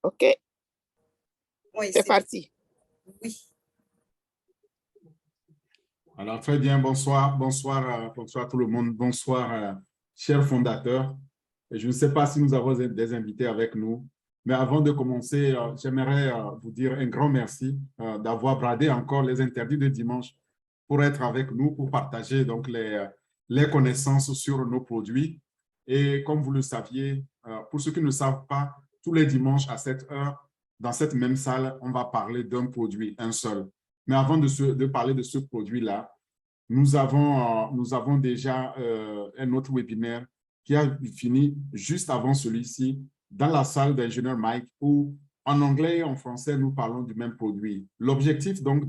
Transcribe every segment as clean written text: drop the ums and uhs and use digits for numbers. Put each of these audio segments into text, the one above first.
OK, Oui, c'est parti. Oui. Alors, très bien, bonsoir, bonsoir tout le monde, bonsoir, chers fondateurs. Et je ne sais pas si nous avons des invités avec nous, mais avant de commencer, j'aimerais vous dire un grand merci d'avoir bradé encore les interdits de dimanche pour être avec nous, pour partager donc les connaissances sur nos produits. Et comme vous le saviez, pour ceux qui ne savent pas, tous les dimanches à cette heure, dans cette même salle, on va parler d'un produit, un seul. Mais avant de parler de ce produit-là, nous avons déjà un autre webinaire qui a fini juste avant celui-ci dans la salle d'ingénieur Mike où en anglais et en français, nous parlons du même produit. L'objectif donc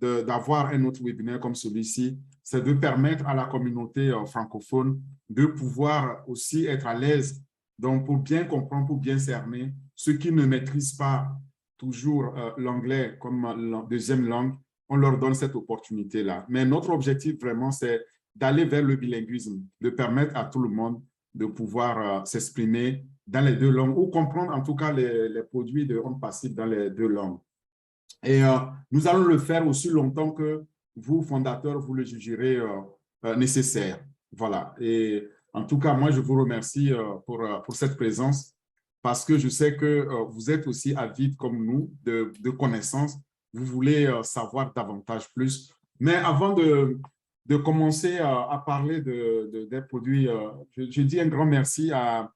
d'avoir un autre webinaire comme celui-ci, c'est de permettre à la communauté francophone de pouvoir aussi être à l'aise donc pour bien comprendre, pour bien cerner ceux qui ne maîtrisent pas toujours l'anglais comme deuxième langue. On leur donne cette opportunité-là. Mais notre objectif vraiment, c'est d'aller vers le bilinguisme, de permettre à tout le monde de pouvoir s'exprimer dans les deux langues ou comprendre en tout cas les produits de On Passive dans les deux langues. Et nous allons le faire aussi longtemps que vous, fondateurs, vous le jugerez nécessaire. Voilà. Et en tout cas, moi, je vous remercie pour cette présence parce que je sais que vous êtes aussi avides comme nous de connaissances. Vous voulez savoir davantage plus. Mais avant de commencer à parler des produits, je dis un grand merci à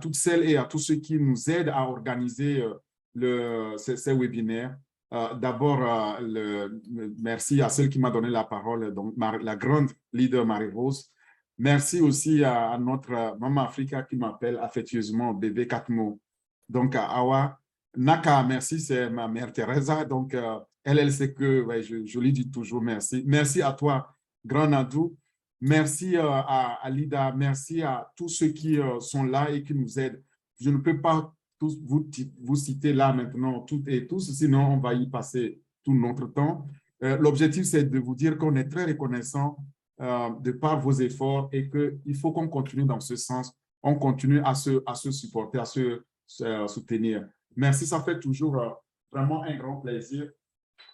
toutes celles et à tous ceux qui nous aident à organiser ces webinaires. D'abord, merci à celle qui m'a donné la parole, donc la grande leader Marie-Rose. Merci aussi à notre Maman Africa qui m'appelle affectueusement bébé Katmo. Donc, à Awa. Naka, merci, c'est ma mère Teresa. Donc, elle sait que ouais, je lui dis toujours merci. Merci à toi, grand Nadou. Merci à Lida. Merci à tous ceux qui sont là et qui nous aident. Je ne peux pas tous vous citer là maintenant, toutes et tous, sinon on va y passer tout notre temps. L'objectif, c'est de vous dire qu'on est très reconnaissant de par vos efforts et qu'il faut qu'on continue dans ce sens. On continue à se supporter, à se soutenir. Merci, ça fait toujours vraiment un grand plaisir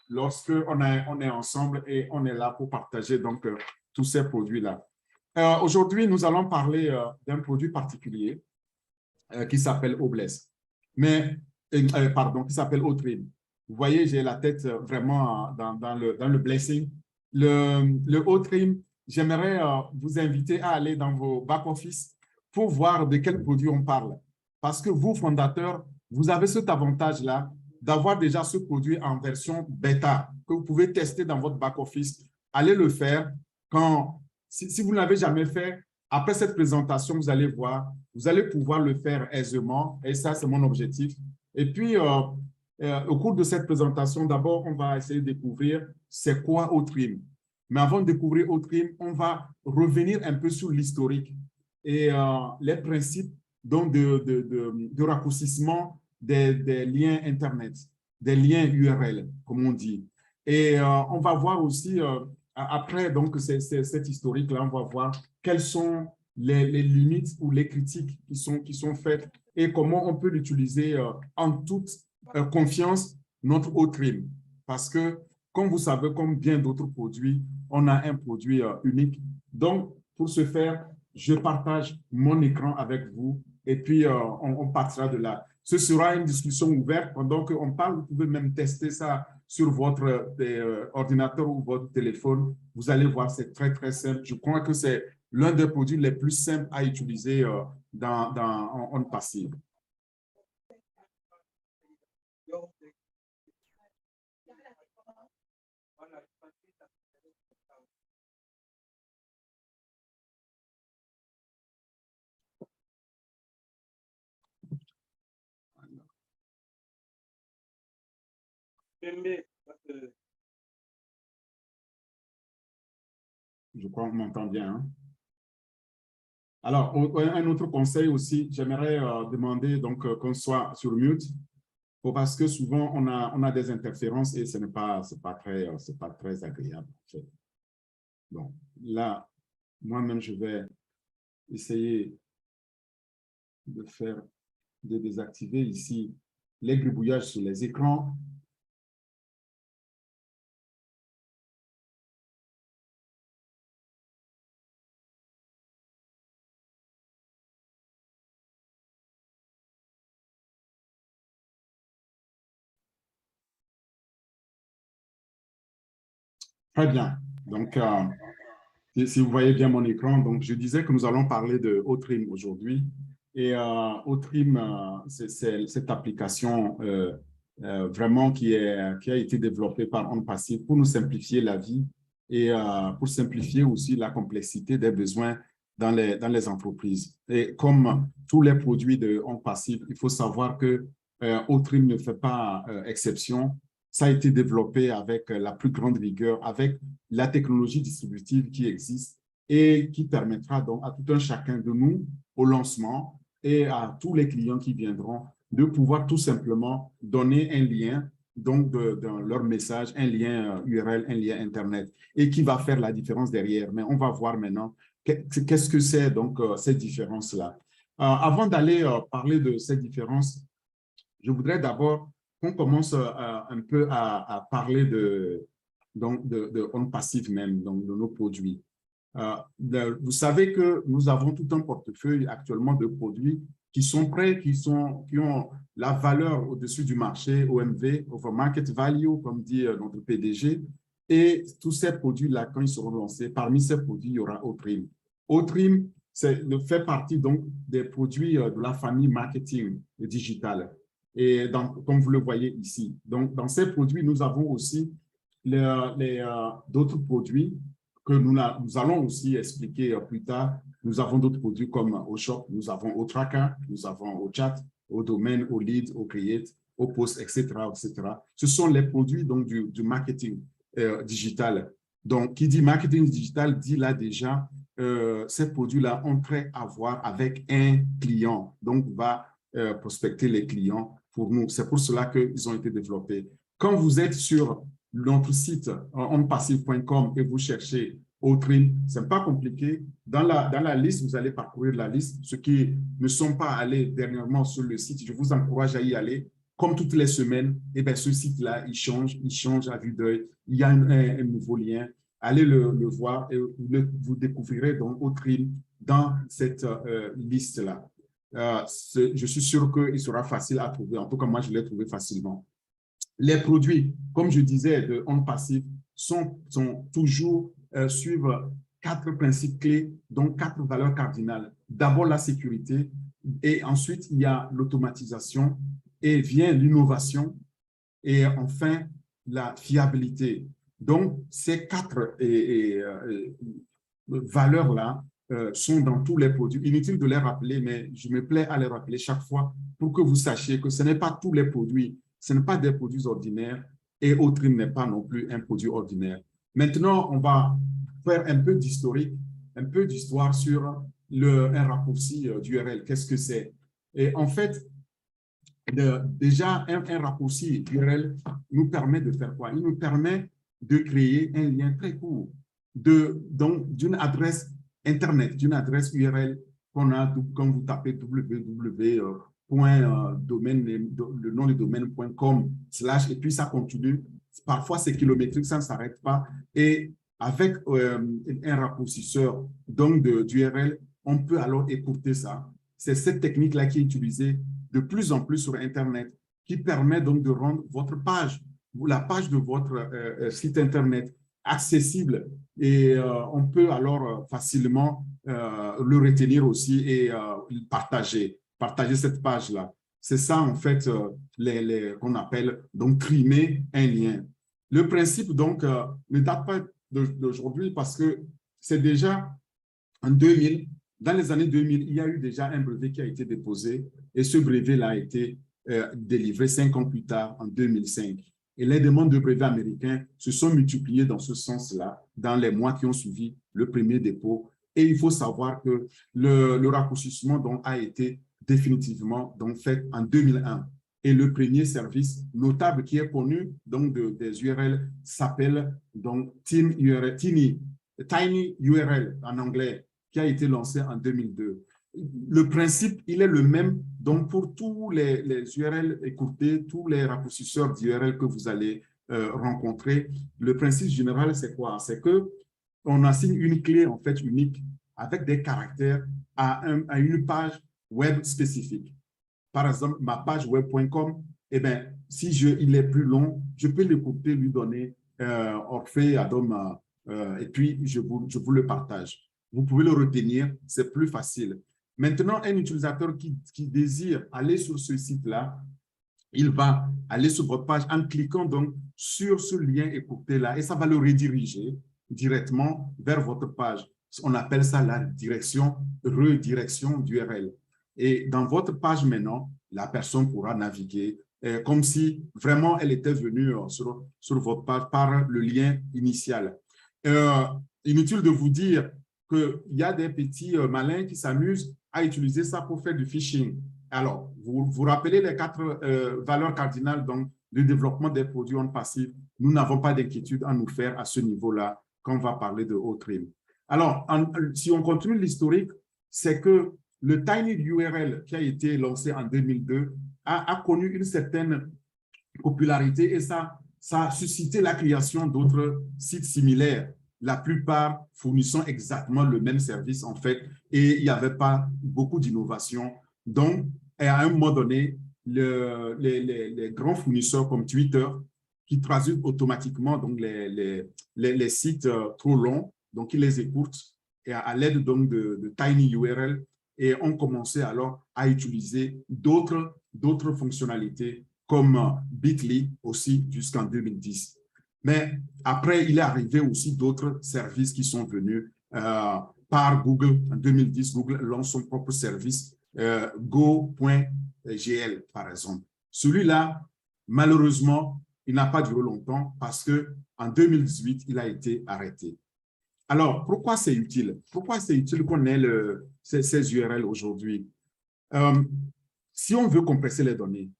lorsque on est ensemble et on est là pour partager donc tous ces produits-là. Aujourd'hui, nous allons parler d'un produit particulier qui s'appelle Obless. Mais, pardon, qui s'appelle Otrim. Vous voyez, j'ai la tête vraiment dans le blessing. Le Otrim, j'aimerais vous inviter à aller dans vos back-office pour voir de quel produit on parle. Parce que vous, fondateurs, vous avez cet avantage-là d'avoir déjà ce produit en version bêta que vous pouvez tester dans votre back-office. Allez le faire si vous ne l'avez jamais fait. Après cette présentation, vous allez voir, vous allez pouvoir le faire aisément et ça, c'est mon objectif. Et puis, au cours de cette présentation, d'abord, on va essayer de découvrir c'est quoi Otrim. Mais avant de découvrir Otrim, on va revenir un peu sur l'historique et les principes donc de raccourcissement des liens Internet, des liens URL, comme on dit. Et on va voir aussi, après donc, cet historique-là, on va voir quelles sont les limites ou les critiques qui sont faites et comment on peut l'utiliser en toute confiance, notre Otrim. Parce que, comme vous savez, comme bien d'autres produits, on a un produit unique. Donc, pour ce faire, je partage mon écran avec vous et puis on partira de là. Ce sera une discussion ouverte. Pendant qu'on parle, vous pouvez même tester ça sur votre ordinateur ou votre téléphone. Vous allez voir, c'est très, très simple. Je crois que c'est l'un des produits les plus simples à utiliser en On Passive. Je crois qu'on m'entend bien. Hein? Alors, un autre conseil aussi, j'aimerais demander donc qu'on soit sur mute parce que souvent on a des interférences et ce n'est pas très agréable. En fait. Bon, là, moi-même, je vais essayer de faire de désactiver ici les gribouillages sur les écrans. Très bien. Donc, si vous voyez bien mon écran, donc je disais que nous allons parler de Outrim aujourd'hui. Et Outrim, c'est cette application vraiment qui a été développée par OnPassive pour nous simplifier la vie et pour simplifier aussi la complexité des besoins dans les entreprises. Et comme tous les produits de OnPassive, il faut savoir que Outrim ne fait pas exception. Ça a été développé avec la plus grande rigueur, avec la technologie distributive qui existe et qui permettra donc à tout un chacun de nous, au lancement et à tous les clients qui viendront, de pouvoir tout simplement donner un lien, donc dans leur message, un lien URL, un lien Internet, et qui va faire la différence derrière. Mais on va voir maintenant qu'est-ce que c'est donc cette différence-là. Avant d'aller parler de cette différence, je voudrais d'abord qu'on commence un peu à parler de OnPassive même, donc de nos produits. Vous savez que nous avons tout un portefeuille actuellement de produits qui sont prêts, qui ont la valeur au-dessus du marché, OMV, Over Market Value, comme dit notre PDG. Et tous ces produits-là, quand ils seront lancés, parmi ces produits, il y aura Outrim. Outrim fait partie donc des produits de la famille marketing digital. Et comme vous le voyez ici. Donc, dans ces produits, nous avons aussi d'autres produits que nous allons aussi expliquer plus tard. Nous avons d'autres produits comme au shop, nous avons au tracker, nous avons au chat, au domaine, au lead, au create, au post, etc., etc. Ce sont les produits donc, du marketing digital. Donc, qui dit marketing digital dit là déjà, ces produits-là ont trait à voir avec un client. Donc, va prospecter les clients pour nous. C'est pour cela qu'ils ont été développés. Quand vous êtes sur notre site onpassive.com et vous cherchez Outrim, ce n'est pas compliqué. Dans la liste, vous allez parcourir la liste. Ceux qui ne sont pas allés dernièrement sur le site, je vous encourage à y aller. Comme toutes les semaines, eh bien, ce site-là, il change à vue d'œil. Il y a un nouveau lien. Allez le voir et vous découvrirez donc Outrim dans cette liste-là. Je suis sûr qu'il sera facile à trouver. En tout cas, moi, je l'ai trouvé facilement. Les produits, comme je disais, de OnPassive sont toujours suivent 4 principes clés, donc 4 valeurs cardinales. D'abord, la sécurité, et ensuite, il y a l'automatisation, et vient l'innovation, et enfin, la fiabilité. Donc, ces 4 valeurs-là sont dans tous les produits. Inutile de les rappeler, mais je me plais à les rappeler chaque fois pour que vous sachiez que ce n'est pas tous les produits, ce n'est pas des produits ordinaires et Outrim n'est pas non plus un produit ordinaire. Maintenant, on va faire un peu d'historique, un peu d'histoire sur un raccourci d'URL. Qu'est-ce que c'est? Et en fait, déjà, un raccourci URL nous permet de faire quoi? Il nous permet de créer un lien très court d'une adresse Internet, d'une adresse URL qu'on a quand vous tapez le nom du domaine.com/ et puis ça continue. Parfois, c'est kilométrique, ça ne s'arrête pas. Et avec un raccourcisseur d'URL, on peut alors écourter ça. C'est cette technique-là qui est utilisée de plus en plus sur Internet, qui permet donc de rendre votre page, la page de votre site Internet accessible et on peut alors facilement le retenir aussi et partager cette page-là. C'est ça, en fait, qu'on appelle donc trimer un lien. Le principe, donc, ne date pas d'aujourd'hui parce que c'est déjà en 2000, dans les années 2000, il y a eu déjà un brevet qui a été déposé et ce brevet-là a été délivré 5 ans plus tard, en 2005. Et les demandes de brevets américains se sont multipliées dans ce sens-là dans les mois qui ont suivi le premier dépôt. Et il faut savoir que le raccourcissement donc, a été définitivement donc, fait en 2001. Et le premier service notable qui est connu donc, des URL s'appelle donc Tiny URL en anglais, qui a été lancé en 2002. le principe, il est le même. Donc, pour tous les URL écourtés, tous les raccourcisseurs d'URL que vous allez rencontrer, le principe général, c'est quoi? C'est qu'on assigne une clé, en fait, unique avec des caractères à une page web spécifique. Par exemple, ma page web.com, eh bien, si il est plus long, je peux l'écouter, lui donner Orphée, Adom, et puis je vous le partage. Vous pouvez le retenir, c'est plus facile. Maintenant, un utilisateur qui désire aller sur ce site-là, il va aller sur votre page en cliquant donc sur ce lien écourté-là et ça va le rediriger directement vers votre page. On appelle ça la redirection d'URL. Et dans votre page maintenant, la personne pourra naviguer comme si vraiment elle était venue sur votre page par le lien initial. Inutile de vous dire qu'il y a des petits malins qui s'amusent à utiliser ça pour faire du phishing. Alors, vous vous rappelez les 4 valeurs cardinales donc, du développement des produits en passif. Nous n'avons pas d'inquiétude à nous faire à ce niveau-là quand on va parler de OAuth-RIM. Alors, si on continue l'historique, c'est que le TinyURL qui a été lancé en 2002 a connu une certaine popularité et ça a suscité la création d'autres sites similaires, la plupart fournissant exactement le même service en fait, et il n'y avait pas beaucoup d'innovation. Donc, à un moment donné, les grands fournisseurs comme Twitter, qui traduisent automatiquement donc, les sites trop longs, donc ils les écourtent et à l'aide donc de TinyURL, et ont commencé alors à utiliser d'autres fonctionnalités comme Bitly aussi jusqu'en 2010. Mais après, il est arrivé aussi d'autres services qui sont venus par Google. En 2010, Google lance son propre service, Go.gl, par exemple. Celui-là, malheureusement, il n'a pas duré longtemps parce qu'en 2018, il a été arrêté. Alors, pourquoi c'est utile? Pourquoi c'est utile qu'on ait ces URL aujourd'hui? Si on veut compresser les données,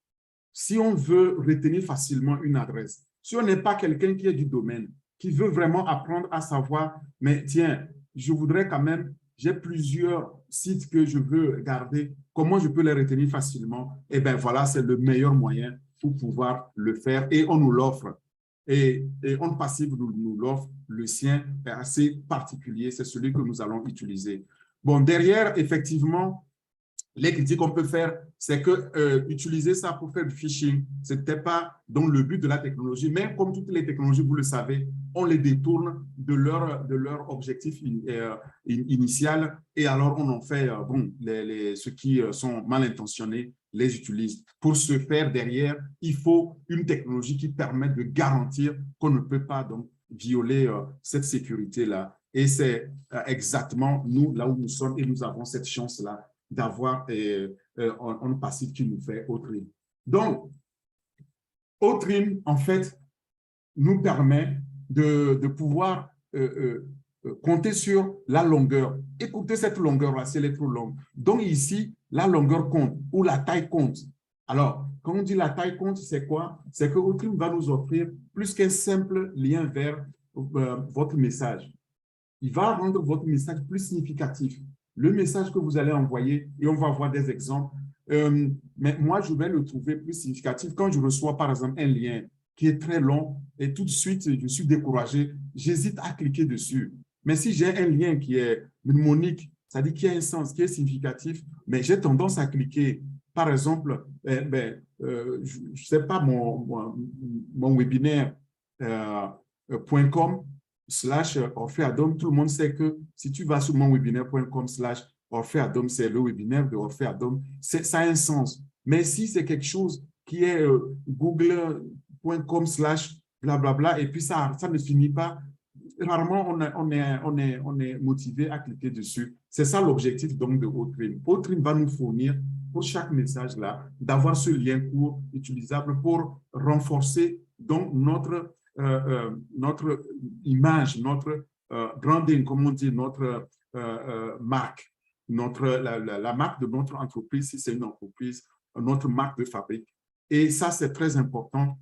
si on veut retenir facilement une adresse, si on n'est pas quelqu'un qui est du domaine, qui veut vraiment apprendre à savoir, mais tiens, je voudrais quand même, j'ai plusieurs sites que je veux garder, comment je peux les retenir facilement? Eh bien, voilà, c'est le meilleur moyen pour pouvoir le faire et on nous l'offre. Et On Passive nous l'offre, le sien est assez particulier, c'est celui que nous allons utiliser. Bon, derrière, effectivement, les critiques qu'on peut faire, c'est que utiliser ça pour faire du phishing, ce n'était pas dans le but de la technologie, mais comme toutes les technologies, vous le savez, on les détourne de leur objectif initial et alors on en fait, ceux qui sont mal intentionnés les utilisent. Pour ce faire, derrière, il faut une technologie qui permette de garantir qu'on ne peut pas donc violer cette sécurité-là. Et c'est exactement nous, là où nous sommes, et nous avons cette chance-là d'avoir un passif qui nous fait OAuth-RIM. Donc, OAuth-RIM, en fait, nous permet de pouvoir compter sur la longueur. Écoutez cette longueur-là, si elle est trop longue. Donc ici, la longueur compte ou la taille compte. Alors, quand on dit la taille compte, c'est quoi? C'est que OAuth-RIM va nous offrir plus qu'un simple lien vers votre message. Il va rendre votre message plus significatif. Le message que vous allez envoyer, et on va voir des exemples, mais moi, je vais le trouver plus significatif quand je reçois, par exemple, un lien qui est très long et tout de suite, je suis découragé, j'hésite à cliquer dessus. Mais si j'ai un lien qui est mnémonique, ça dit qu'il y a un sens, qui est significatif, mais j'ai tendance à cliquer. Par exemple, je ne sais pas, mon webinaire .com /Orphée Adom, tout le monde sait que si tu vas sur monwebinaire.com /Orphée Adom, c'est le webinaire de Orphée Adom, ça a un sens. Mais si c'est quelque chose qui est google.com /blablabla et puis ça ne finit pas, rarement on est motivé à cliquer dessus. C'est ça l'objectif donc de OAuth-RIM. OAuth-RIM va nous fournir pour chaque message là d'avoir ce lien court utilisable pour renforcer donc notre image, notre branding, comme on dit, notre marque, la marque de notre entreprise, si c'est une entreprise, notre marque de fabrique. Et ça, c'est très important.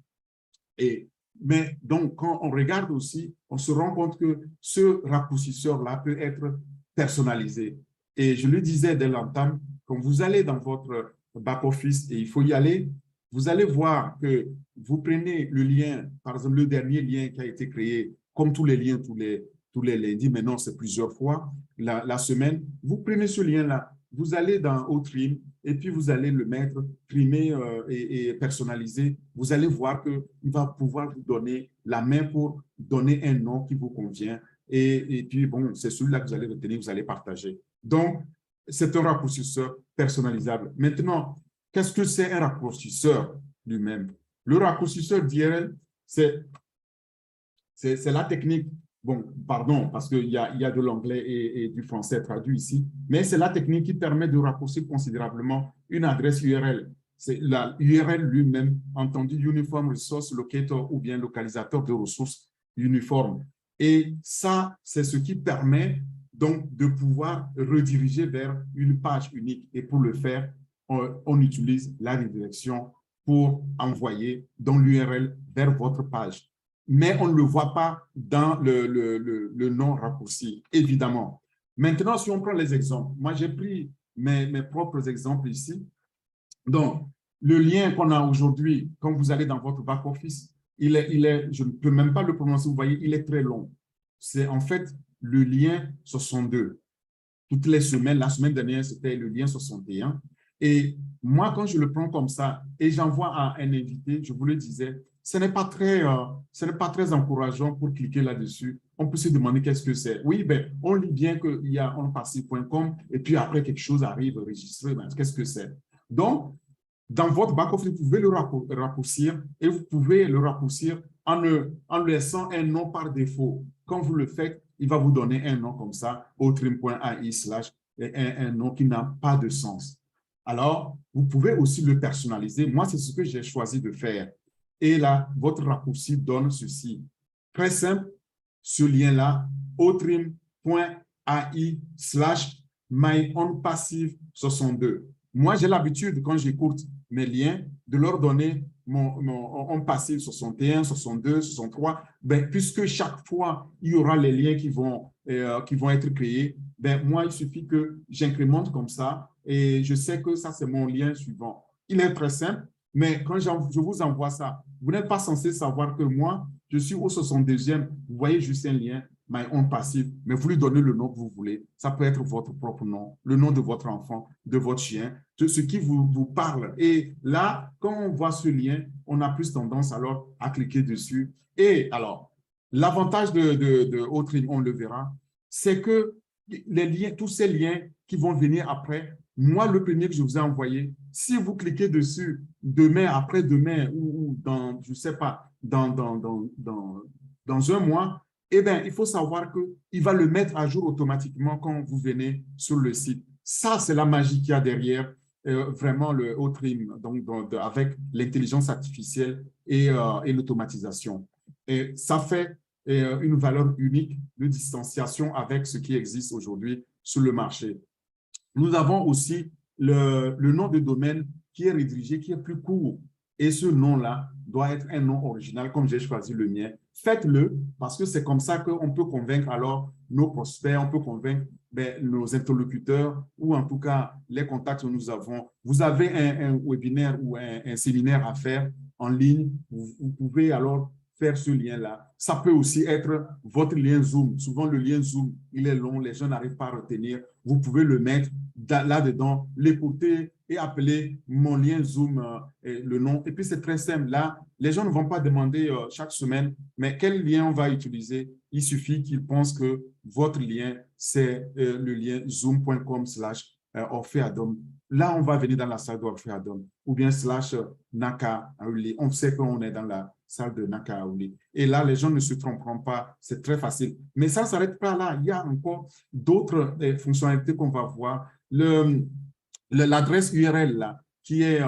Mais donc, quand on regarde aussi, on se rend compte que ce raccourcisseur-là peut être personnalisé. Et je le disais dès l'entame, quand vous allez dans votre back-office et il faut y aller, vous allez voir que vous prenez le lien, par exemple, le dernier lien qui a été créé, comme tous les liens, tous les lundis, maintenant c'est plusieurs fois la semaine, vous prenez ce lien-là, vous allez dans Outrim et puis vous allez le mettre, trimer et personnaliser. Vous allez voir qu'il va pouvoir vous donner la main pour donner un nom qui vous convient. Et puis, bon, c'est celui-là que vous allez retenir, vous allez partager. Donc, c'est un raccourcisseur personnalisable. Maintenant, qu'est-ce que c'est un raccourcisseur lui-même? Le raccourcisseur d'URL, c'est la technique, bon, pardon, parce qu'il y a de l'anglais et du français traduit ici, mais c'est la technique qui permet de raccourcir considérablement une adresse URL. C'est la URL lui-même, entendu Uniform Resource Locator ou bien localisateur de ressources uniformes. Et ça, c'est ce qui permet donc de pouvoir rediriger vers une page unique. Et pour le faire, on utilise la redirection pour envoyer dans l'URL vers votre page. Mais on ne le voit pas dans le nom raccourci, évidemment. Maintenant, si on prend les exemples, moi j'ai pris mes propres exemples ici. Donc, le lien qu'on a aujourd'hui, quand vous allez dans votre back-office, je ne peux même pas le prononcer, vous voyez, il est très long. C'est en fait le lien 62. Toutes les semaines, la semaine dernière, c'était le lien 61. Et moi, quand je le prends comme ça et j'envoie à un invité, je vous le disais, ce n'est pas très encourageant pour cliquer là-dessus. On peut se demander qu'est-ce que c'est. Oui, ben, on lit bien qu'il y a onpassif.com et puis après, quelque chose arrive enregistré. Ben, qu'est-ce que c'est? Donc, dans votre back-office, vous pouvez le raccourcir et vous pouvez le raccourcir en laissant un nom par défaut. Quand vous le faites, il va vous donner un nom comme ça, outrim.ai/ un nom qui n'a pas de sens. Alors, vous pouvez aussi le personnaliser. Moi, c'est ce que j'ai choisi de faire. Et là, votre raccourci donne ceci. Très simple, ce lien-là, outrim.ai/myonpassive62. Moi, j'ai l'habitude, quand j'écoute mes liens, de leur donner mon onpassive 61, 62, 63. Ben, puisque chaque fois, il y aura les liens qui vont être créés, ben, moi, il suffit que j'incrémente comme ça et je sais que ça, c'est mon lien suivant. Il est très simple, mais quand je vous envoie ça, vous n'êtes pas censé savoir que moi, je suis au 62e, vous voyez juste un lien, my own passive, mais vous lui donnez le nom que vous voulez. Ça peut être votre propre nom, le nom de votre enfant, de votre chien, de ce qui vous parle. Et là, quand on voit ce lien, on a plus tendance alors à cliquer dessus. Et alors, l'avantage de Outrim, on le verra, c'est que les liens, tous ces liens qui vont venir après, moi, le premier que je vous ai envoyé, si vous cliquez dessus demain, après-demain ou dans, je ne sais pas, dans un mois, eh bien, il faut savoir qu'il va le mettre à jour automatiquement quand vous venez sur le site. Ça, c'est la magie qu'il y a derrière vraiment le Outrim, donc avec l'intelligence artificielle et l'automatisation. Et ça fait une valeur unique de distanciation avec ce qui existe aujourd'hui sur le marché. Nous avons aussi le nom de domaine qui est rédigé, qui est plus court. Et ce nom-là doit être un nom original, comme j'ai choisi le mien. Faites-le parce que c'est comme ça qu'on peut convaincre alors nos prospects, on peut convaincre nos interlocuteurs ou en tout cas les contacts que nous avons. Vous avez un webinaire ou un séminaire à faire en ligne, vous pouvez alors faire ce lien-là. Ça peut aussi être votre lien Zoom. Souvent, le lien Zoom, il est long, les gens n'arrivent pas à retenir. Vous pouvez le mettre là-dedans, l'écouter et appeler mon lien Zoom le nom. Et puis, c'est très simple. Là, les gens ne vont pas demander chaque semaine, mais quel lien on va utiliser. Il suffit qu'ils pensent que votre lien, c'est le lien zoom.com/Orpheadom. Là, on va venir dans la salle d'Orpheadom ou bien /Naka. On sait qu'on est dans la salle de Naka. Et là, les gens ne se tromperont pas. C'est très facile. Mais ça ne s'arrête pas là. Il y a encore d'autres fonctionnalités qu'on va voir. L'adresse URL là, qui est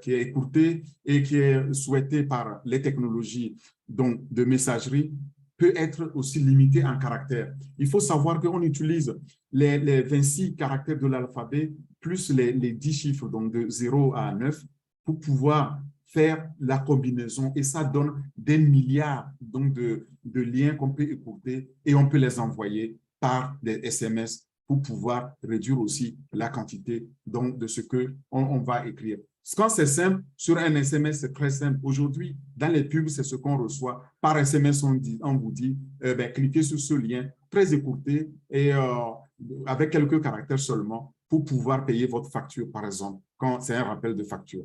écourtée et qui est souhaitée par les technologies donc, de messagerie peut être aussi limitée en caractères. Il faut savoir qu'on utilise les 26 caractères de l'alphabet plus les 10 chiffres, donc de 0 à 9, pour pouvoir faire la combinaison et ça donne des milliards donc, de liens qu'on peut écouter et on peut les envoyer par des SMS pour pouvoir réduire aussi la quantité donc, de ce qu'on va écrire. Quand c'est simple, sur un SMS, c'est très simple. Aujourd'hui, dans les pubs, c'est ce qu'on reçoit. Par SMS, on vous dit, cliquez sur ce lien très écourté et avec quelques caractères seulement pour pouvoir payer votre facture, par exemple, quand c'est un rappel de facture.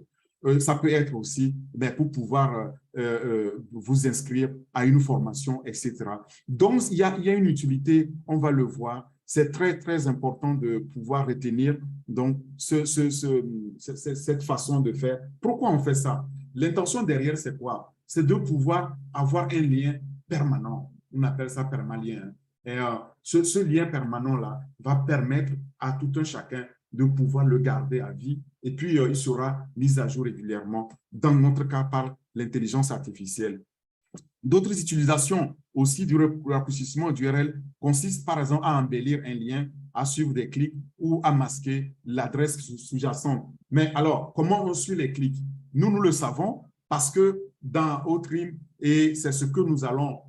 Ça peut être aussi pour pouvoir vous inscrire à une formation, etc. Donc, il y a une utilité, on va le voir. C'est très, très important de pouvoir retenir donc, cette façon de faire. Pourquoi on fait ça? L'intention derrière, c'est quoi? C'est de pouvoir avoir un lien permanent. On appelle ça permalien. Et ce lien permanent-là va permettre à tout un chacun de pouvoir le garder à vie. Et puis, il sera mis à jour régulièrement, dans notre cas, par l'intelligence artificielle. D'autres utilisations aussi du raccourcissement d'URL consistent par exemple à embellir un lien, à suivre des clics ou à masquer l'adresse sous-jacente. Mais alors, comment on suit les clics? Nous le savons parce que dans Outream, et c'est ce que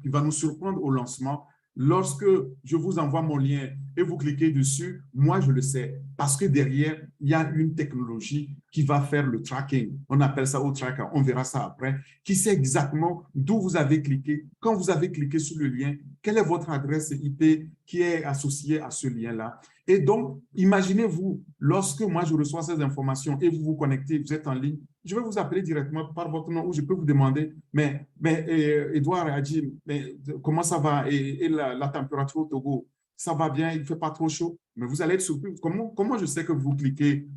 qui va nous surprendre au lancement, lorsque je vous envoie mon lien et vous cliquez dessus, moi, je le sais parce que derrière, il y a une technologie qui va faire le tracking. On appelle ça au tracker, on verra ça après, qui sait exactement d'où vous avez cliqué, quand vous avez cliqué sur le lien, quelle est votre adresse IP qui est associée à ce lien-là. Et donc, imaginez-vous, lorsque moi, je reçois ces informations et vous vous connectez, vous êtes en ligne, je vais vous appeler directement par votre nom ou je peux vous demander, Edouard a dit, comment ça va et la température au Togo, ça va bien, il ne fait pas trop chaud, mais vous allez être surpris. Comment je sais que vous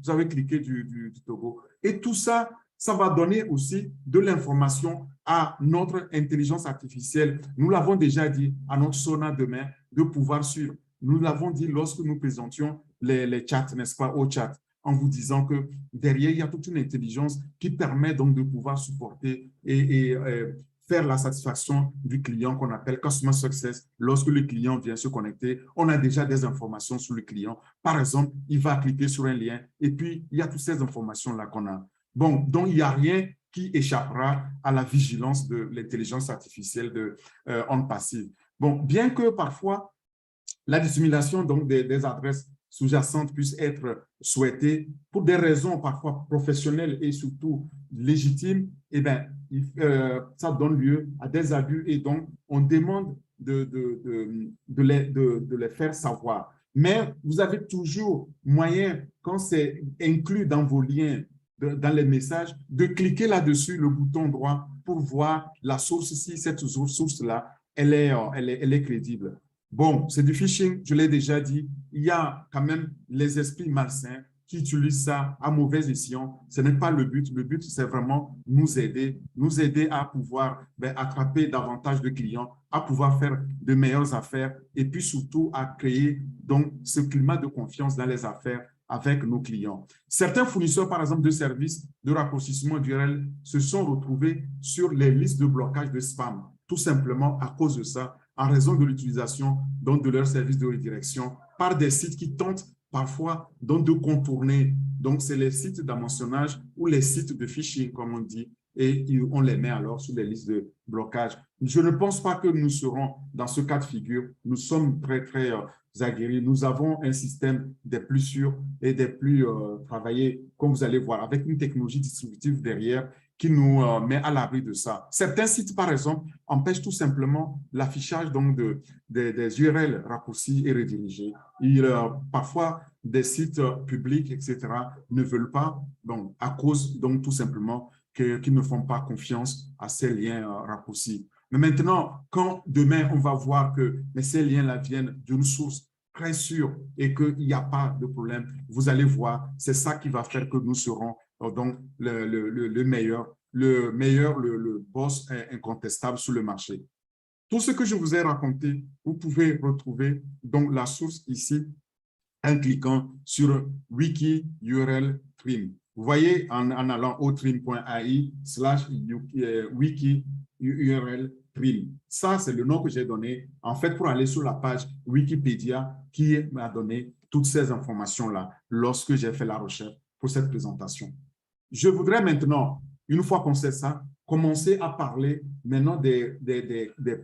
avez cliqué du Togo? Et tout ça, ça va donner aussi de l'information à notre intelligence artificielle. Nous l'avons déjà dit à notre Sona demain de pouvoir suivre. Nous l'avons dit lorsque nous présentions les chats, n'est-ce pas, au chat, en vous disant que derrière, il y a toute une intelligence qui permet donc de pouvoir supporter et faire la satisfaction du client qu'on appelle Customer Success. Lorsque le client vient se connecter, on a déjà des informations sur le client. Par exemple, il va cliquer sur un lien et puis il y a toutes ces informations-là qu'on a. Bon, donc il n'y a rien qui échappera à la vigilance de l'intelligence artificielle de OnPassive. Bon, bien que parfois, la dissimulation donc, des adresses sous-jacentes puisse être souhaitée pour des raisons parfois professionnelles et surtout légitimes, eh bien, ça donne lieu à des abus et donc on demande de les faire savoir. Mais vous avez toujours moyen, quand c'est inclus dans vos liens, dans les messages, de cliquer là-dessus, le bouton droit, pour voir la source, si cette source-là, elle est crédible. Bon, c'est du phishing, je l'ai déjà dit. Il y a quand même les esprits malsains qui utilisent ça à mauvais escient. Ce n'est pas le but. Le but, c'est vraiment nous aider à pouvoir attraper davantage de clients, à pouvoir faire de meilleures affaires et puis surtout à créer donc ce climat de confiance dans les affaires avec nos clients. Certains fournisseurs, par exemple, de services de raccourcissement d'URL se sont retrouvés sur les listes de blocage de spam, tout simplement à cause de ça, en raison de l'utilisation de leurs services de redirection par des sites qui tentent parfois de contourner. Donc, c'est les sites d'amentionnage ou les sites de phishing, comme on dit, et on les met alors sur les listes de blocage. Je ne pense pas que nous serons dans ce cas de figure. Nous sommes très, très aguerris. Nous avons un système des plus sûrs et des plus travaillés, comme vous allez voir, avec une technologie distributive derrière qui nous met à l'abri de ça. Certains sites, par exemple, empêchent tout simplement l'affichage des URL raccourcis et redirigés. Parfois, des sites publics, etc., ne veulent pas, donc, à cause, donc, tout simplement, qu'ils ne font pas confiance à ces liens raccourcis. Mais maintenant, quand demain, on va voir que ces liens-là viennent d'une source très sûre et qu'il n'y a pas de problème, vous allez voir, c'est ça qui va faire que nous serons donc le meilleur, le boss incontestable sur le marché. Tout ce que je vous ai raconté, vous pouvez retrouver donc la source ici en cliquant sur Wiki URL Trim. Vous voyez en allant au trim.ai/wiki URL Trim. Ça, c'est le nom que j'ai donné en fait pour aller sur la page Wikipédia qui m'a donné toutes ces informations-là lorsque j'ai fait la recherche pour cette présentation. Je voudrais maintenant, une fois qu'on sait ça, commencer à parler maintenant des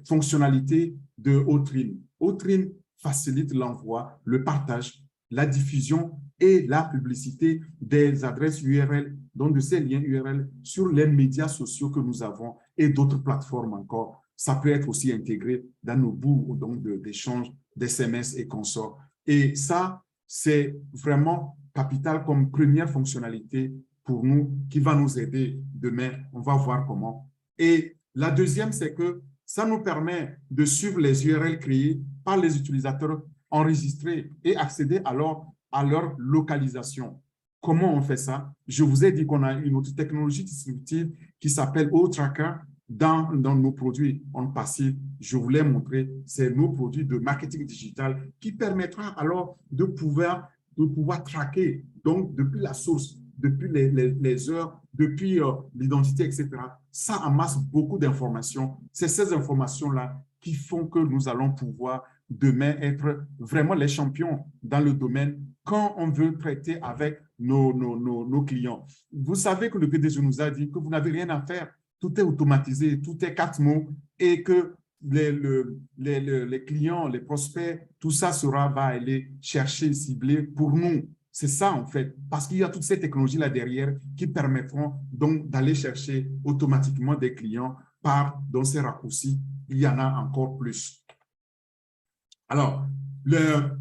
fonctionnalités de Outream. Outream facilite l'envoi, le partage, la diffusion et la publicité des adresses URL, donc de ces liens URL sur les médias sociaux que nous avons et d'autres plateformes encore. Ça peut être aussi intégré dans nos bouts d'échange d'SMS et consorts. Et ça, c'est vraiment capital comme première fonctionnalité pour nous qui va nous aider demain. On va voir comment. Et la deuxième, c'est que ça nous permet de suivre les URL créées par les utilisateurs enregistrés et accéder alors à leur localisation. Comment on fait ça? Je vous ai dit qu'on a une autre technologie distributive qui s'appelle OTracker dans nos produits en passif. Je vous l'ai montré, c'est nos produits de marketing digital qui permettra alors de pouvoir traquer, donc depuis la source, depuis les heures, depuis l'identité, etc. Ça amasse beaucoup d'informations. C'est ces informations-là qui font que nous allons pouvoir demain être vraiment les champions dans le domaine quand on veut traiter avec nos clients. Vous savez que le PDG nous a dit que vous n'avez rien à faire. Tout est automatisé, tout est 4 mots et que les clients, les prospects, tout ça va aller chercher, cibler pour nous. C'est ça, en fait, parce qu'il y a toutes ces technologies-là derrière qui permettront donc d'aller chercher automatiquement des clients dans ces raccourcis. Il y en a encore plus. Alors,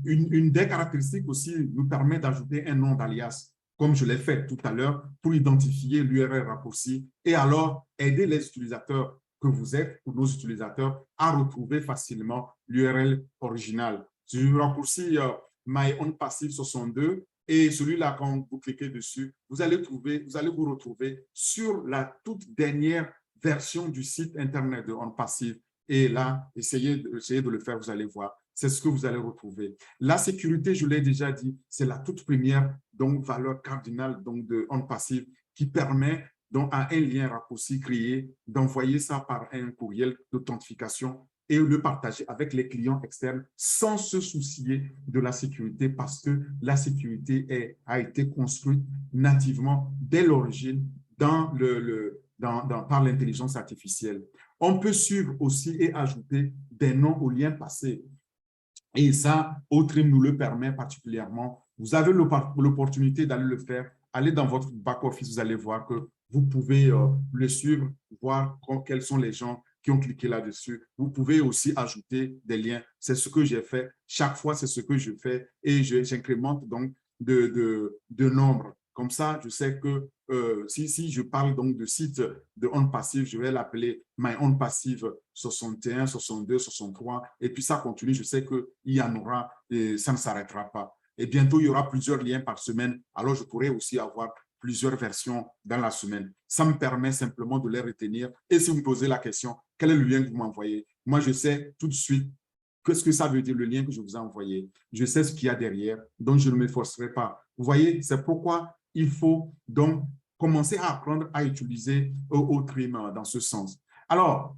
une des caractéristiques aussi nous permet d'ajouter un nom d'alias, comme je l'ai fait tout à l'heure, pour identifier l'URL raccourci et alors aider les utilisateurs que vous êtes, ou nos utilisateurs, à retrouver facilement l'URL originale. C'est le raccourci MyOnPassive62 et celui-là, quand vous cliquez dessus, vous allez vous retrouver sur la toute dernière version du site Internet de OnPassive. Et là, essayez de le faire, vous allez voir. C'est ce que vous allez retrouver. La sécurité, je l'ai déjà dit, c'est la toute première valeur cardinale de OnPassive qui permet à un lien raccourci créé d'envoyer ça par un courriel d'authentification et le partager avec les clients externes sans se soucier de la sécurité parce que la sécurité a été construite nativement dès l'origine par l'intelligence artificielle. On peut suivre aussi et ajouter des noms aux liens passés. Et ça, Outream nous le permet particulièrement. Vous avez l'opportunité d'aller le faire. Allez dans votre back-office, vous allez voir que vous pouvez le suivre, voir quels sont les gens qui ont cliqué là-dessus. Vous pouvez aussi ajouter des liens. C'est ce que j'ai fait. Chaque fois, c'est ce que je fais et j'incrémente donc de nombre. Comme ça, je sais que si je parle donc de site de OnPassive, je vais l'appeler My OnPassive 61, 62, 63. Et puis ça continue. Je sais qu'il y en aura et ça ne s'arrêtera pas. Et bientôt, il y aura plusieurs liens par semaine. Alors, je pourrais aussi avoir plusieurs versions dans la semaine. Ça me permet simplement de les retenir. Et si vous me posez la question, quel est le lien que vous m'envoyez? Moi, je sais tout de suite qu'est-ce que ça veut dire, le lien que je vous ai envoyé. Je sais ce qu'il y a derrière, donc je ne m'efforcerai pas. Vous voyez, c'est pourquoi il faut donc commencer à apprendre à utiliser Outream dans ce sens. Alors,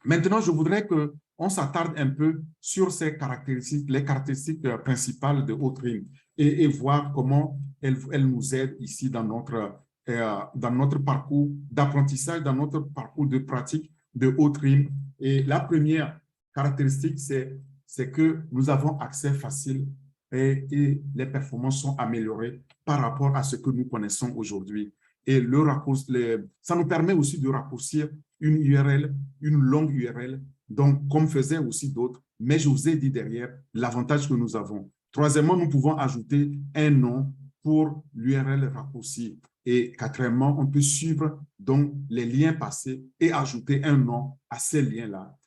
maintenant, je voudrais qu'on s'attarde un peu sur ces caractéristiques, les caractéristiques principales de Outream et voir comment elles nous aident ici dans notre parcours d'apprentissage, dans notre parcours de pratique de Outream. Et la première caractéristique, c'est que nous avons accès facile et les performances sont améliorées par rapport à ce que nous connaissons aujourd'hui. Et ça nous permet aussi de raccourcir une URL, une longue URL, donc comme faisaient aussi d'autres, mais je vous ai dit derrière l'avantage que nous avons. Troisièmement, nous pouvons ajouter un nom pour l'URL raccourci. Et quatrièmement, on peut suivre donc les liens passés et ajouter un nom à ces liens-là.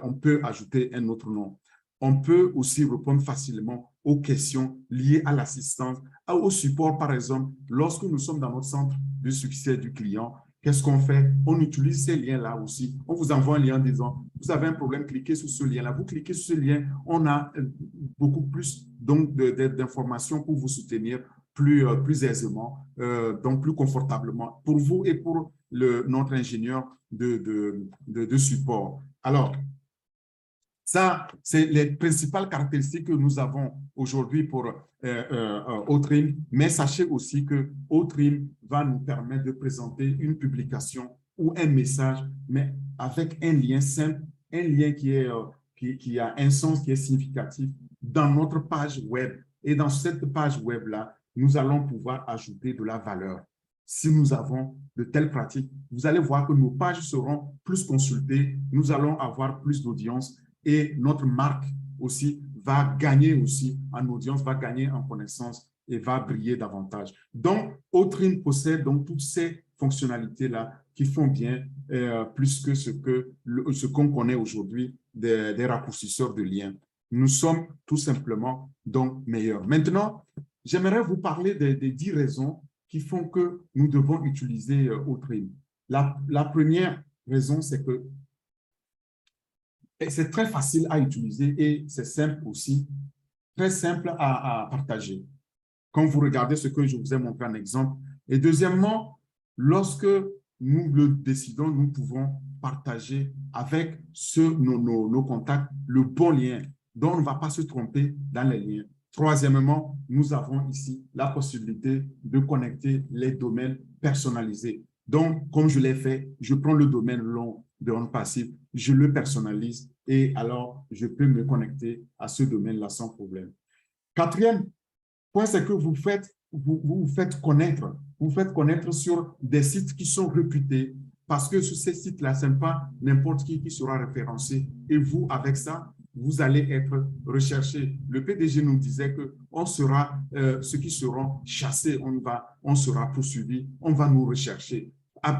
On peut ajouter un autre nom. On peut aussi répondre facilement aux questions liées à l'assistance, au support, par exemple. Lorsque nous sommes dans notre centre de succès du client, qu'est-ce qu'on fait? On utilise ces liens-là aussi. On vous envoie un lien en disant, vous avez un problème, cliquez sur ce lien-là. Vous cliquez sur ce lien, on a beaucoup plus d'informations pour vous soutenir plus aisément, donc plus confortablement pour vous et pour notre ingénieur de support. Alors, ça, c'est les principales caractéristiques que nous avons aujourd'hui pour Outream, mais sachez aussi que Outream va nous permettre de présenter une publication ou un message, mais avec un lien simple, un lien qui qui a un sens qui est significatif dans notre page web. Et dans cette page web-là, nous allons pouvoir ajouter de la valeur. Si nous avons de telles pratiques, vous allez voir que nos pages seront plus consultées, nous allons avoir plus d'audience et notre marque aussi va gagner aussi en audience, va gagner en connaissance et va briller davantage. Donc, Otrine possède donc toutes ces fonctionnalités-là qui font bien plus que ce qu'on connaît aujourd'hui des raccourcisseurs de liens. Nous sommes tout simplement donc meilleurs. Maintenant, j'aimerais vous parler des 10 raisons qui font que nous devons utiliser Otrine. La première raison, c'est que c'est très facile à utiliser et c'est simple aussi, très simple à partager. Quand vous regardez ce que je vous ai montré en exemple. Et deuxièmement, lorsque nous le décidons, nous pouvons partager avec nos contacts le bon lien, dont on ne va pas se tromper dans les liens. Troisièmement, nous avons ici la possibilité de connecter les domaines personnalisés. Donc, comme je l'ai fait, je prends le domaine long de OnPassive, je le personnalise et alors je peux me connecter à ce domaine-là sans problème. Quatrième point, c'est que vous vous faites connaître sur des sites qui sont réputés parce que sur ces sites-là, ce n'est pas n'importe qui sera référencé. Et vous, avec ça, vous allez être recherché. Le PDG nous disait qu'on sera, ceux qui seront chassés, on sera poursuivis, on va nous rechercher.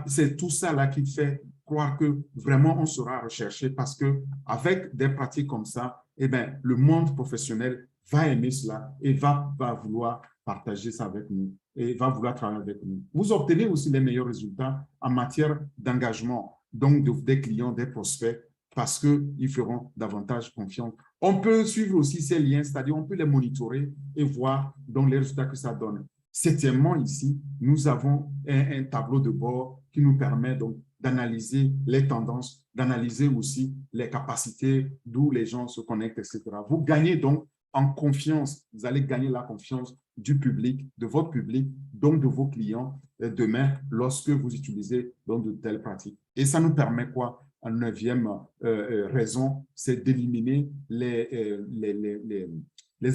C'est tout ça là qui fait croire que vraiment on sera recherché parce qu'avec des pratiques comme ça, eh bien, le monde professionnel va aimer cela et va vouloir partager ça avec nous et va vouloir travailler avec nous. Vous obtenez aussi les meilleurs résultats en matière d'engagement, donc des clients, des prospects, parce qu'ils feront davantage confiance. On peut suivre aussi ces liens, c'est-à-dire on peut les monitorer et voir donc les résultats que ça donne. Septièmement, ici, nous avons un tableau de bord qui nous permet donc d'analyser les tendances, d'analyser aussi les capacités, d'où les gens se connectent, etc. Vous gagnez donc en confiance, vous allez gagner la confiance du public, de votre public, donc de vos clients demain lorsque vous utilisez donc de telles pratiques. Et ça nous permet quoi? Une neuvième raison, c'est d'éliminer les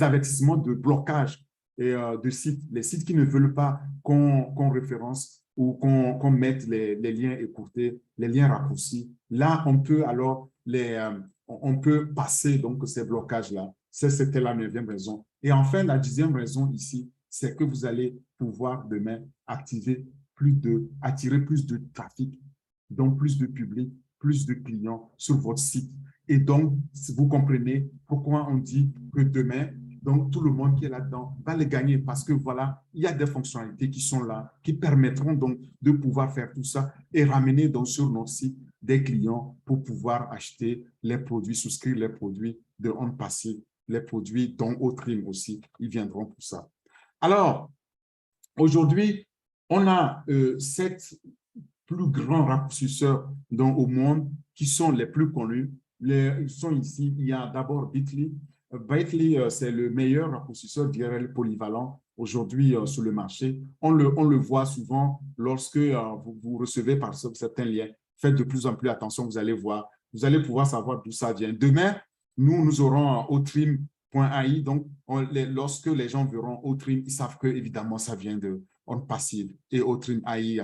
avertissements de blocage de sites, les sites qui ne veulent pas qu'on référence ou qu'on mette les liens écourtés, les liens raccourcis. Là, on peut alors on peut passer donc ces blocages-là. C'était la 9e raison. Et enfin, la 10e raison ici, c'est que vous allez pouvoir demain attirer plus de trafic, donc plus de public, plus de clients sur votre site. Et donc, vous comprenez pourquoi on dit que demain, donc tout le monde qui est là-dedans va les gagner parce que voilà, il y a des fonctionnalités qui sont là, qui permettront donc de pouvoir faire tout ça et ramener donc sur notre site des clients pour pouvoir acheter les produits, souscrire les produits de OnPassive, les produits dont Otrine aussi, ils viendront pour ça. Alors, aujourd'hui, on a 7 plus grands raccourcisseurs au monde qui sont les plus connus. Ils sont ici. Il y a d'abord Bitly. Bitly, c'est le meilleur raccourcisseur d'URL polyvalent aujourd'hui sur le marché. On le voit souvent lorsque vous recevez par certains liens. Faites de plus en plus attention, vous allez voir. Vous allez pouvoir savoir d'où ça vient. Demain, nous aurons Otrine.ai. Donc, lorsque les gens verront Otrine, ils savent que évidemment ça vient de OnPassive et Otrine AI,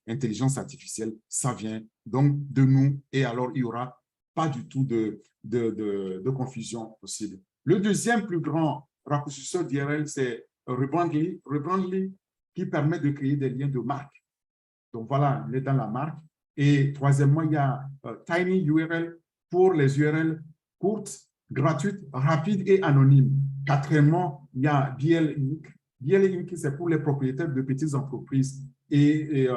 intelligence artificielle, ça vient donc de nous. Et alors, il n'y aura pas du tout de confusion possible. Le deuxième plus grand raccourcisseur d'URL, c'est Rebrandly. Rebrandly qui permet de créer des liens de marque. Donc, voilà, il est dans la marque. Et troisièmement, il y a TinyURL pour les URL courtes, gratuites, rapides et anonymes. Quatrièmement, il y a BL Inc. BL Inc, c'est pour les propriétaires de petites entreprises et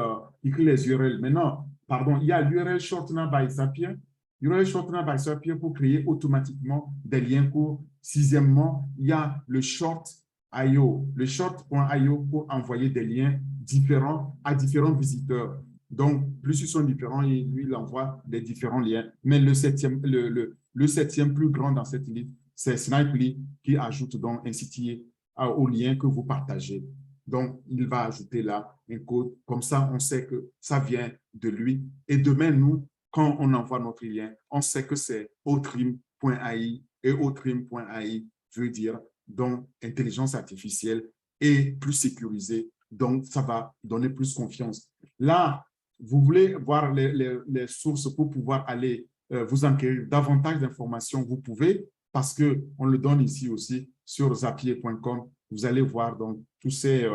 qui créent les URL. Maintenant, pardon, il y a l'URL Shortener by Zapier. URL Shortener by Zapier pour créer automatiquement des liens courts. Sixièmement, il y a le Short.io, le Short.io pour envoyer des liens différents à différents visiteurs. Donc, plus ils sont différents, lui, il envoie des différents liens. Mais le septième plus grand dans cette liste, c'est Snipely qui ajoute donc un site au lien que vous partagez. Donc, il va ajouter là un code. Comme ça, on sait que ça vient de lui. Et demain, nous, quand on envoie notre lien, on sait que c'est Otrine AI et Otrim.ai veut dire donc intelligence artificielle et plus sécurisée. Donc, ça va donner plus confiance. Là, vous voulez voir les sources pour pouvoir aller vous enquérir davantage d'informations, vous pouvez, parce qu'on le donne ici aussi sur zapier.com. Vous allez voir donc tous ces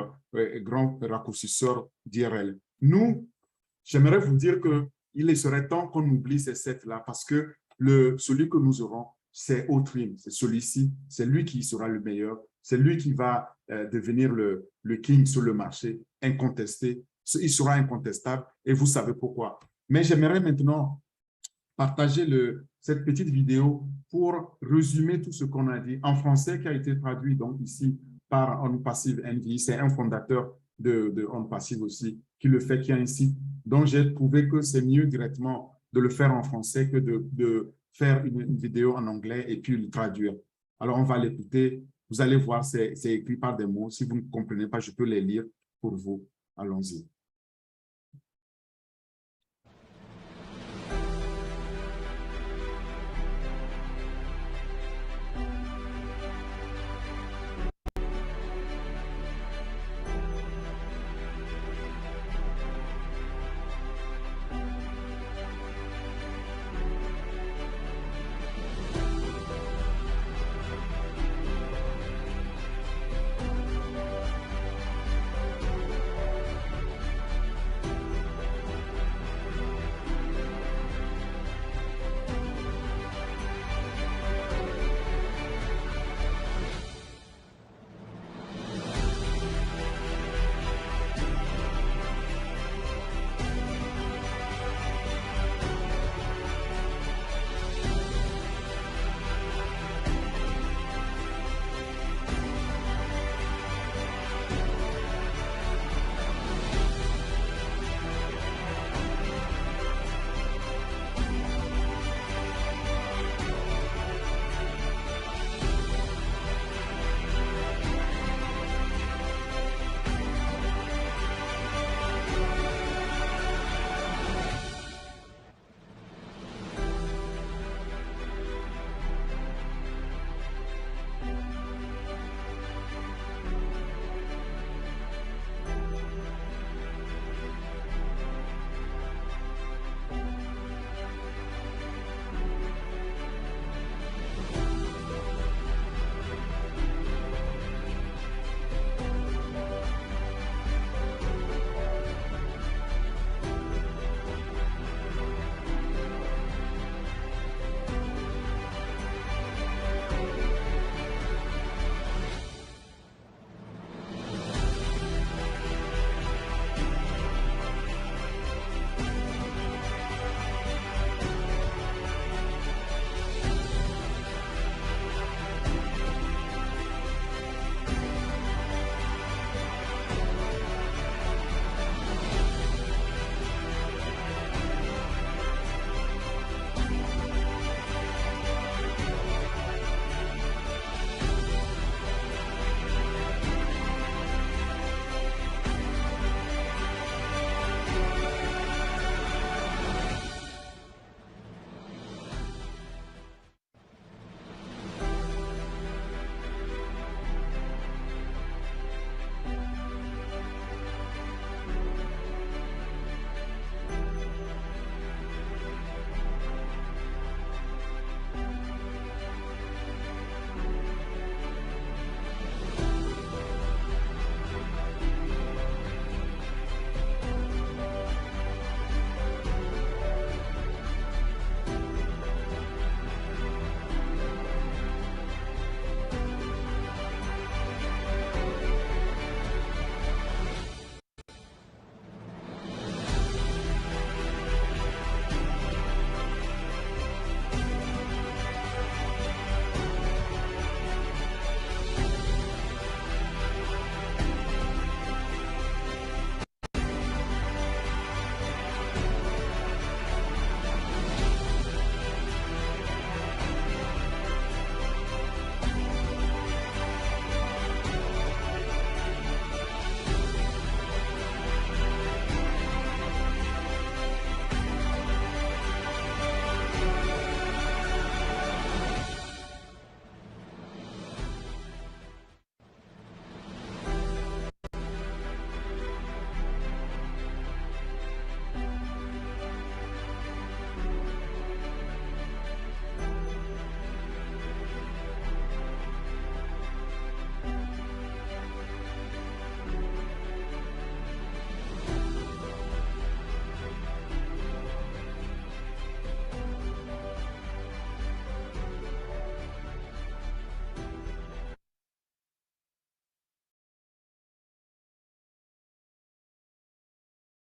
grands raccourcisseurs d'IRL. Nous, j'aimerais vous dire qu'il serait temps qu'on oublie ces sept-là parce que celui que nous aurons, c'est Otrim, c'est celui-ci, c'est lui qui sera le meilleur, c'est lui qui va devenir le king sur le marché, incontesté, il sera incontestable et vous savez pourquoi. Mais j'aimerais maintenant partager cette petite vidéo pour résumer tout ce qu'on a dit en français qui a été traduit donc ici par OnPassive NV. C'est un fondateur de OnPassive aussi qui le fait, qui a un site. Donc, j'ai trouvé que c'est mieux directement de le faire en français que de faire une vidéo en anglais et puis le traduire. Alors, on va l'écouter. Vous allez voir, c'est écrit par des mots. Si vous ne comprenez pas, je peux les lire pour vous. Allons-y.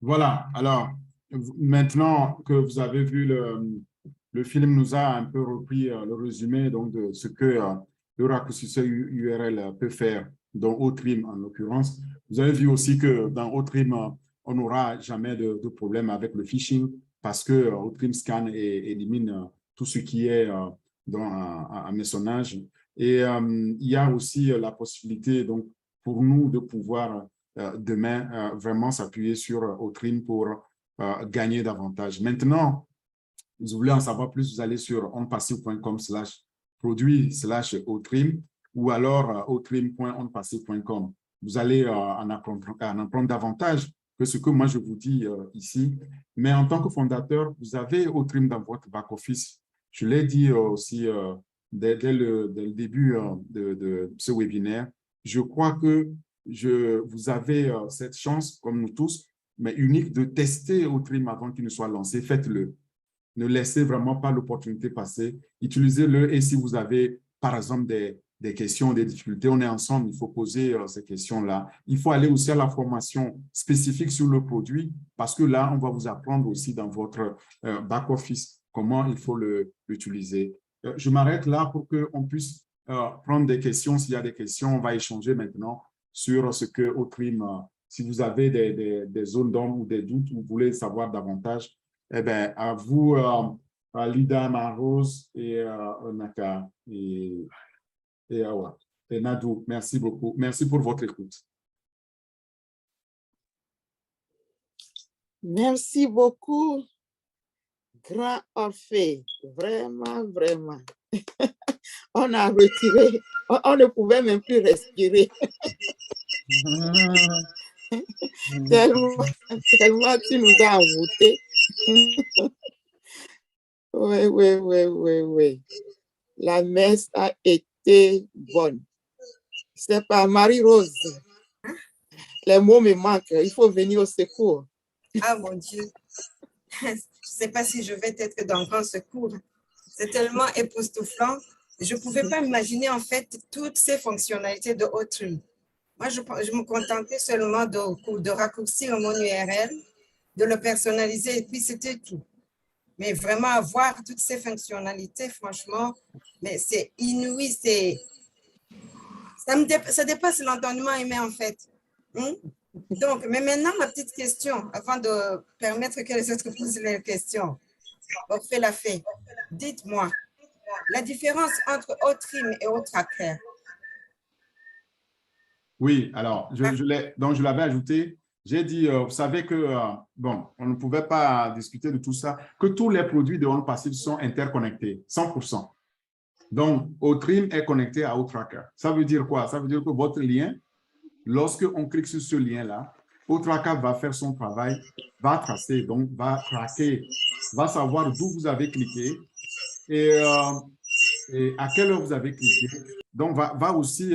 Voilà, alors maintenant que vous avez vu le film nous a un peu repris le résumé donc, de ce que le raccourcisseur URL peut faire dans Outrim en l'occurrence. Vous avez vu aussi que dans Outrim, on n'aura jamais de problème avec le phishing parce que Outrim scanne et élimine tout ce qui est dans un messonnage. Et il y a aussi la possibilité donc, pour nous de pouvoir demain vraiment s'appuyer sur Outrim pour gagner davantage. Maintenant, vous voulez en savoir plus, vous allez sur onpassive.com/produit/Outrim ou alors outrim.onpassive.com. Vous allez en apprendre davantage que ce que moi je vous dis ici. Mais en tant que fondateur, vous avez Outrim dans votre back-office. Je l'ai dit aussi dès le début de ce webinaire. Je crois que vous avez cette chance, comme nous tous, mais unique, de tester Outrim avant qu'il ne soit lancé. Faites-le. Ne laissez vraiment pas l'opportunité passer. Utilisez-le et si vous avez, par exemple, des questions, des difficultés, on est ensemble, il faut poser ces questions-là. Il faut aller aussi à la formation spécifique sur le produit parce que là, on va vous apprendre aussi dans votre back-office comment il faut l'utiliser. Je m'arrête là pour qu'on puisse prendre des questions. S'il y a des questions, on va échanger maintenant sur ce que Outrim, si vous avez des zones d'ombre ou des doutes ou vous voulez savoir davantage, eh bien, à vous, à Lida Marose et Naka et Awa et Nadou, merci beaucoup. Merci pour votre écoute. Merci beaucoup, grand Orphée. Vraiment, vraiment. On a retiré, on ne pouvait même plus respirer. Tellement tu nous as envoûtés. Oui. La messe a été bonne. C'est pas Marie-Rose. Les mots me manquent. Il faut venir au secours. Ah mon Dieu. Je ne sais pas si je vais être dans grand secours. C'est tellement époustouflant. Je ne pouvais pas imaginer en fait toutes ces fonctionnalités de Outrim. Moi, je me contentais seulement de raccourcir mon URL, de le personnaliser et puis c'était tout. Mais vraiment avoir toutes ces fonctionnalités, franchement, mais c'est inouï, ça dépasse l'entendement humain en fait. Donc, mais maintenant, ma petite question, avant de permettre que les autres posent les questions. Orphée l'a fait. Dites-moi, la différence entre Outrim et Outracker. Oui, alors, je l'avais ajouté. J'ai dit, vous savez que, bon, on ne pouvait pas discuter de tout ça, que tous les produits de OnPassive sont interconnectés, 100%. Donc, Outrim est connecté à Outracker. Ça veut dire quoi? Ça veut dire que votre lien, lorsque on clique sur ce lien-là, Outracker va faire son travail, va tracer, donc va traquer, va savoir d'où vous avez cliqué et à quelle heure vous avez cliqué. Donc, va aussi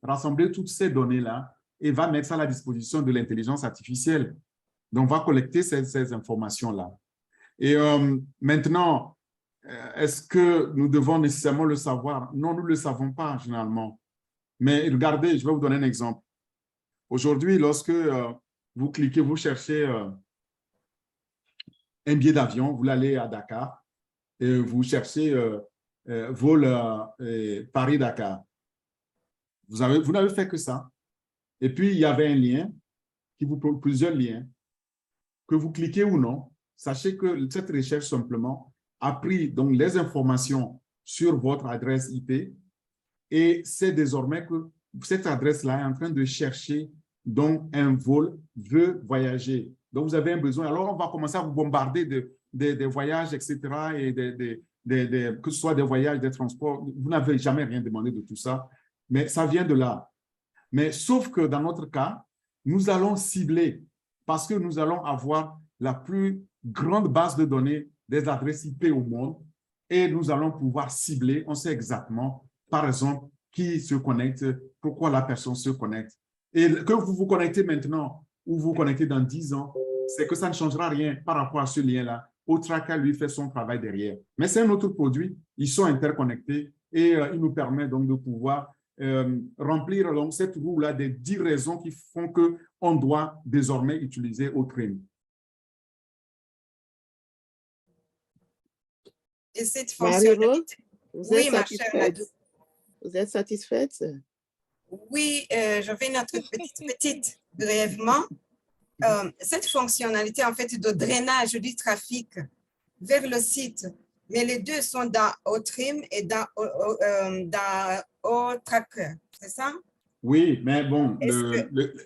rassembler toutes ces données-là et va mettre ça à la disposition de l'intelligence artificielle. Donc, va collecter ces informations-là. Et maintenant, est-ce que nous devons nécessairement le savoir? Non, nous ne le savons pas généralement. Mais regardez, je vais vous donner un exemple. Aujourd'hui, lorsque vous cliquez, vous cherchez un billet d'avion, vous allez à Dakar et vous cherchez vol Paris-Dakar. Vous n'avez fait que ça. Et puis, il y avait un lien qui vous propose plusieurs liens. Que vous cliquez ou non, sachez que cette recherche simplement a pris donc, les informations sur votre adresse IP et c'est désormais que cette adresse-là est en train de chercher donc un vol veut voyager. Donc, vous avez un besoin. Alors, on va commencer à vous bombarder des voyages, etc. et que ce soit des voyages, des transports. Vous n'avez jamais rien demandé de tout ça, mais ça vient de là. Mais sauf que dans notre cas, nous allons cibler parce que nous allons avoir la plus grande base de données des adresses IP au monde et nous allons pouvoir cibler, on sait exactement, par exemple, qui se connecte, pourquoi la personne se connecte. Et que vous vous connectez maintenant ou vous vous connectez dans 10 ans, c'est que ça ne changera rien par rapport à ce lien-là. Outracker, lui, fait son travail derrière. Mais c'est un autre produit, ils sont interconnectés et il nous permet donc de pouvoir remplir donc, cette roue-là des 10 raisons qui font qu'on doit désormais utiliser Outrim. Et cette Marie-Rose, fonctionnalité, vous oui, êtes ma chère satisfaite? Nadou. Vous êtes satisfaite? Oui, je vais notre petite brièvement. Cette fonctionnalité, en fait, de drainage du trafic vers le site, mais les deux sont dans OTRIM et dans OTracker, c'est ça? Oui, mais bon, Est-ce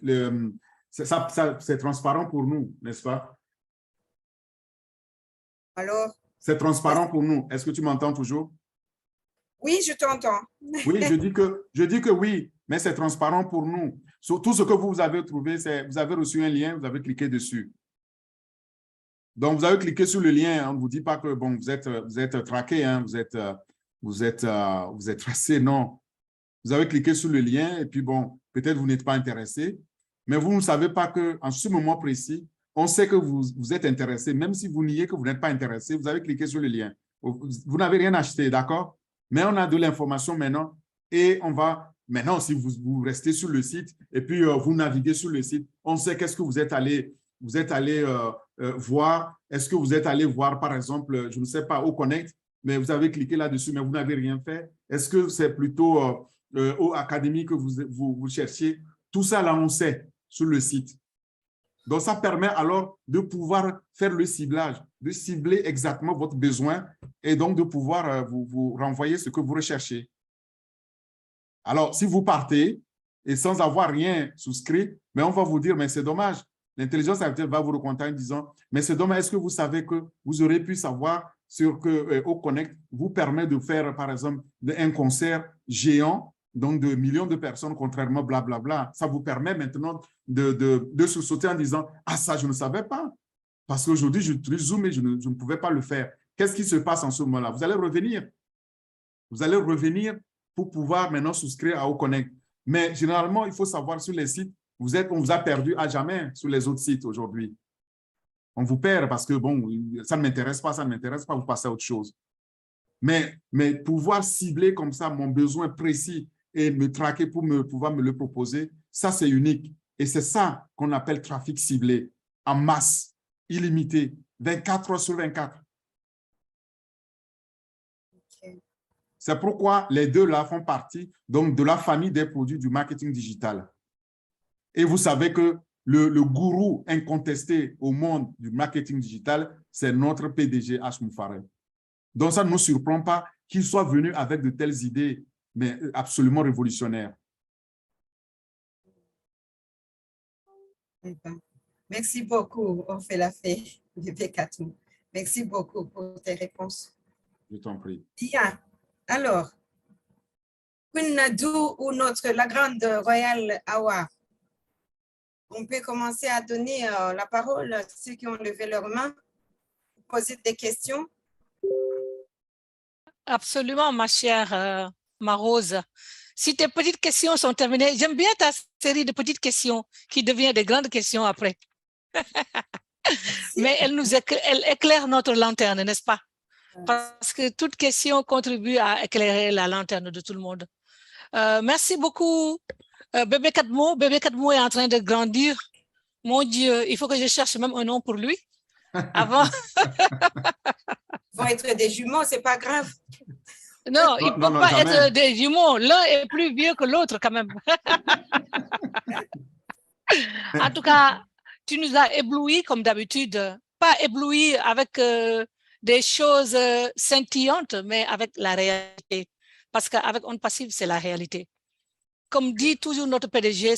que, c'est transparent pour nous, n'est-ce pas? alors, C'est transparent pour nous. Est-ce que tu m'entends toujours? oui, je t'entends. Oui, je dis que oui, mais c'est transparent pour nous. Sur tout ce que vous avez trouvé, c'est vous avez reçu un lien, vous avez cliqué dessus. Donc, vous avez cliqué sur le lien, on ne vous dit pas que bon, vous êtes traqué, hein, vous êtes tracé, non. Vous avez cliqué sur le lien et puis bon, peut-être vous n'êtes pas intéressé, mais vous ne savez pas qu'en ce moment précis, on sait que vous êtes intéressé, même si vous niez que vous n'êtes pas intéressé, vous avez cliqué sur le lien. Vous n'avez rien acheté, d'accord? Mais on a de l'information maintenant et on va, maintenant, si vous restez sur le site et puis vous naviguez sur le site, on sait qu'est-ce que vous êtes allé voir. Est-ce que vous êtes allé voir, par exemple, je ne sais pas, au Connect, mais vous avez cliqué là-dessus, mais vous n'avez rien fait. Est-ce que c'est plutôt au académie que vous cherchiez? Tout ça, là, on sait sur le site. Donc, ça permet alors de pouvoir faire le ciblage, de cibler exactement votre besoin et donc de pouvoir vous renvoyer ce que vous recherchez. Alors, si vous partez et sans avoir rien souscrit, mais on va vous dire, mais c'est dommage. L'intelligence artificielle va vous recontacter en disant, mais c'est dommage, est-ce que vous savez que vous aurez pu savoir sur que au Connect vous permet de faire, par exemple, un concert géant, donc de millions de personnes, contrairement blablabla. Ça vous permet maintenant de se sauter en disant, ah ça, je ne savais pas. Parce qu'aujourd'hui, j'utilise Zoom et je ne pouvais pas le faire. Qu'est-ce qui se passe en ce moment-là? Vous allez revenir. Vous allez revenir pour pouvoir maintenant souscrire à OConnect. Mais généralement, il faut savoir sur les sites, on vous a perdu à jamais sur les autres sites aujourd'hui. On vous perd parce que, bon, ça ne m'intéresse pas, vous passez à autre chose. Mais pouvoir cibler comme ça mon besoin précis et me traquer pour pouvoir me le proposer, ça, c'est unique. Et c'est ça qu'on appelle trafic ciblé, en masse, illimité, 24 heures sur 24. Okay. C'est pourquoi les deux là font partie donc, de la famille des produits du marketing digital. Et vous savez que le gourou incontesté au monde du marketing digital, c'est notre PDG H. Moufarel. Donc, ça ne nous surprend pas qu'il soit venu avec de telles idées, mais absolument révolutionnaires. Merci beaucoup, on fait la fée, bébé Katou. Merci beaucoup pour tes réponses. Je t'en prie. Bien. Alors, Queen Nadou ou la grande royale Awa, on peut commencer à donner la parole à ceux qui ont levé leur main, poser des questions. Absolument, ma chère Marose. Si tes petites questions sont terminées, j'aime bien ta série de petites questions qui devient des grandes questions après. Mais elle éclaire notre lanterne, n'est-ce pas? Parce que toute question contribue à éclairer la lanterne de tout le monde. Merci beaucoup, Bébé Kadmo. Bébé Kadmo est en train de grandir. Mon Dieu, il faut que je cherche même un nom pour lui. Avant. Ils vont être des jumeaux, c'est pas grave. Non, ils ne peuvent pas être des jumeaux. L'un est plus vieux que l'autre quand même. En tout cas, tu nous as éblouis comme d'habitude. Pas éblouis avec des choses scintillantes, mais avec la réalité. Parce qu'avec On Passive, c'est la réalité. Comme dit toujours notre PDG,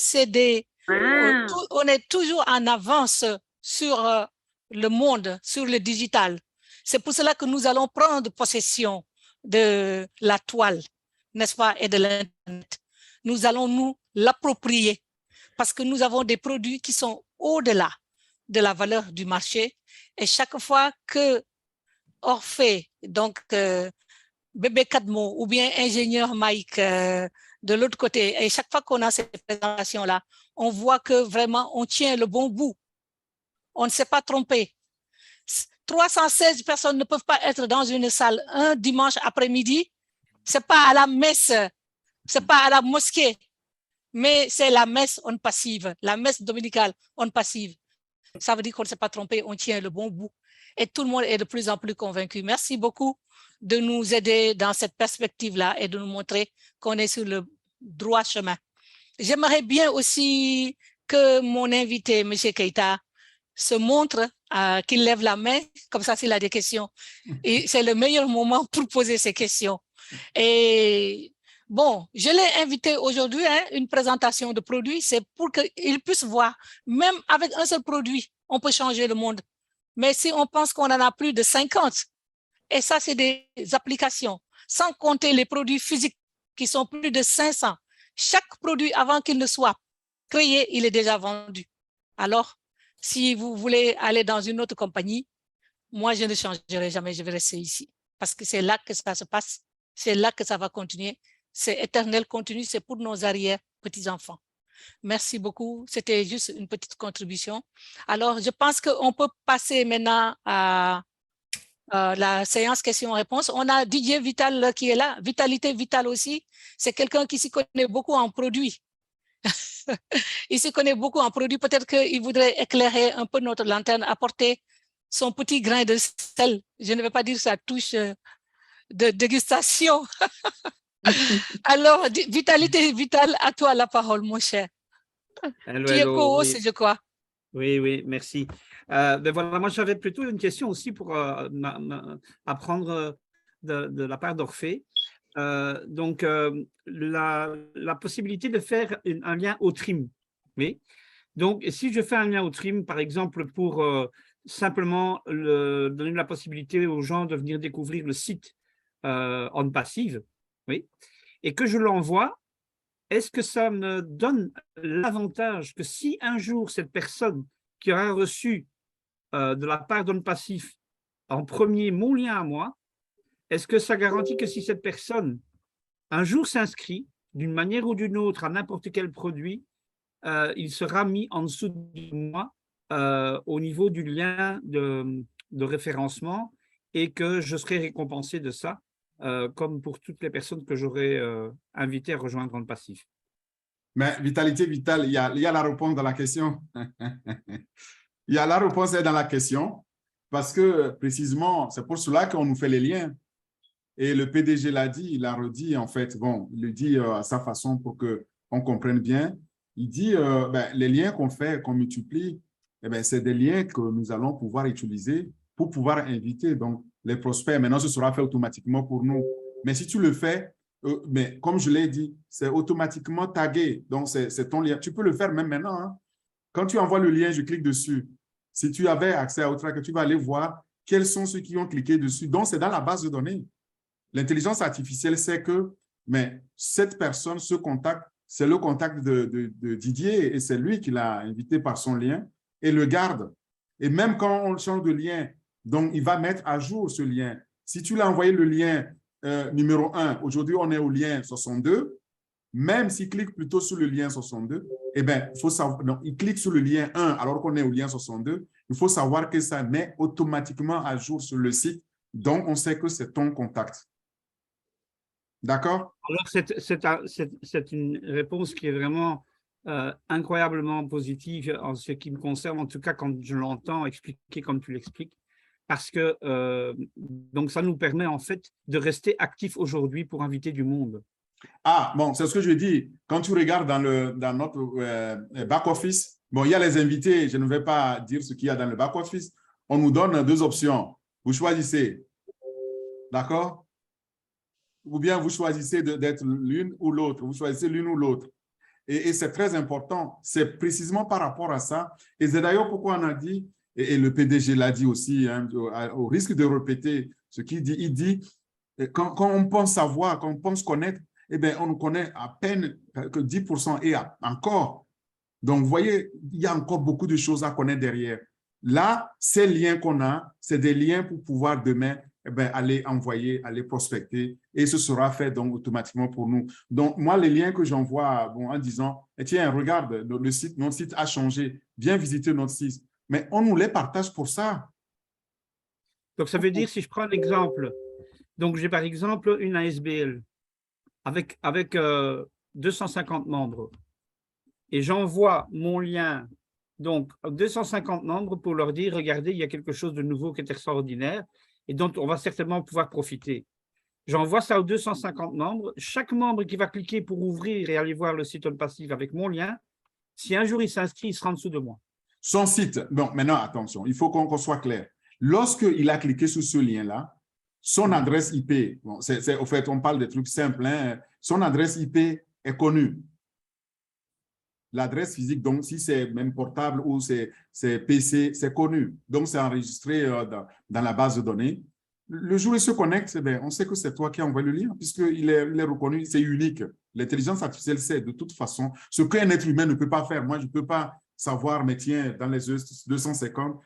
on est toujours en avance sur le monde, sur le digital. C'est pour cela que nous allons prendre possession de la toile, n'est-ce pas, et de l'Internet. Nous allons nous l'approprier parce que nous avons des produits qui sont au-delà de la valeur du marché. Et chaque fois que Orphée, donc Bébé Kadmo ou bien ingénieur Mike de l'autre côté, et chaque fois qu'on a cette présentation-là, on voit que vraiment on tient le bon bout. On ne s'est pas trompé. 316 personnes ne peuvent pas être dans une salle un dimanche après-midi. C'est pas à la messe, c'est pas à la mosquée, mais c'est la messe On Passive, la messe dominicale On Passive. ça veut dire qu'on ne s'est pas trompé, on tient le bon bout. Et tout le monde est de plus en plus convaincu. Merci beaucoup de nous aider dans cette perspective-là et de nous montrer qu'on est sur le droit chemin. J'aimerais bien aussi que mon invité, M. Keita, se montre, qu'il lève la main, comme ça s'il a des questions. Et c'est le meilleur moment pour poser ces questions. Et bon, je l'ai invité aujourd'hui, une présentation de produits, c'est pour qu'il puisse voir, même avec un seul produit, on peut changer le monde. Mais si on pense qu'on en a plus de 50, et ça, c'est des applications, sans compter les produits physiques qui sont plus de 500. Chaque produit, avant qu'il ne soit créé, il est déjà vendu. Alors, si vous voulez aller dans une autre compagnie, moi, je ne changerai jamais, je vais rester ici. Parce que c'est là que ça se passe, c'est là que ça va continuer. C'est éternel continu, c'est pour nos arrière-petits-enfants. Merci beaucoup, c'était juste une petite contribution. Alors, je pense qu'on peut passer maintenant à la séance questions-réponses. On a Didier Vital qui est là, Vitalité Vital aussi. C'est quelqu'un qui s'y connaît beaucoup en produits. Il se connaît beaucoup en produits. Peut-être qu'il voudrait éclairer un peu notre lanterne, apporter son petit grain de sel. Je ne vais pas dire sa touche de dégustation. Alors, Vitalité Vital, à toi la parole, mon cher. Hello, Tu es hello, co-host, oui. je crois. Oui, oui, merci. Ben voilà, moi, j'avais plutôt une question aussi pour apprendre de la part d'Orphée. Donc, la possibilité de faire un lien au trim. Oui. Donc, si je fais un lien au trim, par exemple, pour simplement donner la possibilité aux gens de venir découvrir le site On Passive, oui, et que je l'envoie, est-ce que ça me donne l'avantage que si un jour cette personne qui aura reçu de la part d'On Passif en premier mon lien à moi, est-ce que ça garantit que si cette personne un jour s'inscrit d'une manière ou d'une autre à n'importe quel produit, il sera mis en dessous de moi au niveau du lien de référencement et que je serai récompensé de ça, comme pour toutes les personnes que j'aurais invitées à rejoindre On Passif. Mais Vitalité Vitale, il y a la réponse dans la question. Il y a la réponse dans la question parce que précisément, c'est pour cela qu'on nous fait les liens. Et le PDG l'a dit, il l'a redit en fait, bon, il le dit à sa façon pour qu'on comprenne bien. Il dit, les liens qu'on fait, qu'on multiplie, c'est des liens que nous allons pouvoir utiliser pour pouvoir inviter donc, les prospects. Maintenant, ce sera fait automatiquement pour nous. Mais si tu le fais, mais comme je l'ai dit, c'est automatiquement tagué. Donc, c'est ton lien. Tu peux le faire même maintenant. Hein. Quand tu envoies le lien, je clique dessus. Si tu avais accès à Outtrack, tu vas aller voir quels sont ceux qui ont cliqué dessus. Donc, c'est dans la base de données. L'intelligence artificielle sait que cette personne, ce contact, c'est le contact de Didier et c'est lui qui l'a invité par son lien et le garde. Et même quand on change de lien, donc il va mettre à jour ce lien. Si tu l'as envoyé le lien numéro 1, aujourd'hui on est au lien 62, même s'il clique plutôt sur le lien 62, il faut savoir, non, il clique sur le lien 1 alors qu'on est au lien 62, il faut savoir que ça met automatiquement à jour sur le site, donc on sait que c'est ton contact. D'accord? Alors, c'est une réponse qui est vraiment incroyablement positive en ce qui me concerne, en tout cas quand je l'entends expliquer comme tu l'expliques, parce que donc ça nous permet en fait de rester actifs aujourd'hui pour inviter du monde. Ah, bon, c'est ce que je dis. Quand tu regardes dans notre back-office, bon, il y a les invités, je ne vais pas dire ce qu'il y a dans le back-office. On nous donne deux options. Vous choisissez. D'accord? Ou bien vous choisissez d'être l'une ou l'autre. Vous choisissez l'une ou l'autre. Et c'est très important. C'est précisément par rapport à ça. Et c'est d'ailleurs pourquoi on a dit, et le PDG l'a dit aussi, hein, au risque de répéter ce qu'il dit, il dit, quand on pense savoir, quand on pense connaître, on ne connaît à peine que 10% et encore. Donc, vous voyez, il y a encore beaucoup de choses à connaître derrière. Là, ces liens qu'on a, c'est des liens pour pouvoir demain aller envoyer, aller prospecter et ce sera fait donc automatiquement pour nous. Donc, moi, les liens que j'envoie en disant, tiens, regarde, le site, notre site a changé, viens visiter notre site. Mais on nous les partage pour ça. Donc, ça veut dire, si je prends un exemple, donc j'ai par exemple une ASBL avec 250 membres et j'envoie mon lien donc 250 membres pour leur dire, regardez, il y a quelque chose de nouveau qui est extraordinaire et dont on va certainement pouvoir profiter. J'envoie ça aux 250 membres. Chaque membre qui va cliquer pour ouvrir et aller voir le site OnPassive avec mon lien, si un jour il s'inscrit, il sera en dessous de moi. Son site, donc maintenant, attention, il faut qu'on soit clair. Lorsqu'il a cliqué sur ce lien-là, son adresse IP, bon, au fait, on parle des trucs simples, hein, son adresse IP est connue. L'adresse physique, donc, si c'est même portable ou c'est PC, c'est connu. Donc, c'est enregistré dans la base de données. Le jour où il se connecte, on sait que c'est toi qui as envoyé le lien, puisqu'il est reconnu, c'est unique. L'intelligence artificielle sait de toute façon ce qu'un être humain ne peut pas faire. Moi, je ne peux pas savoir, mais tiens, dans les 250,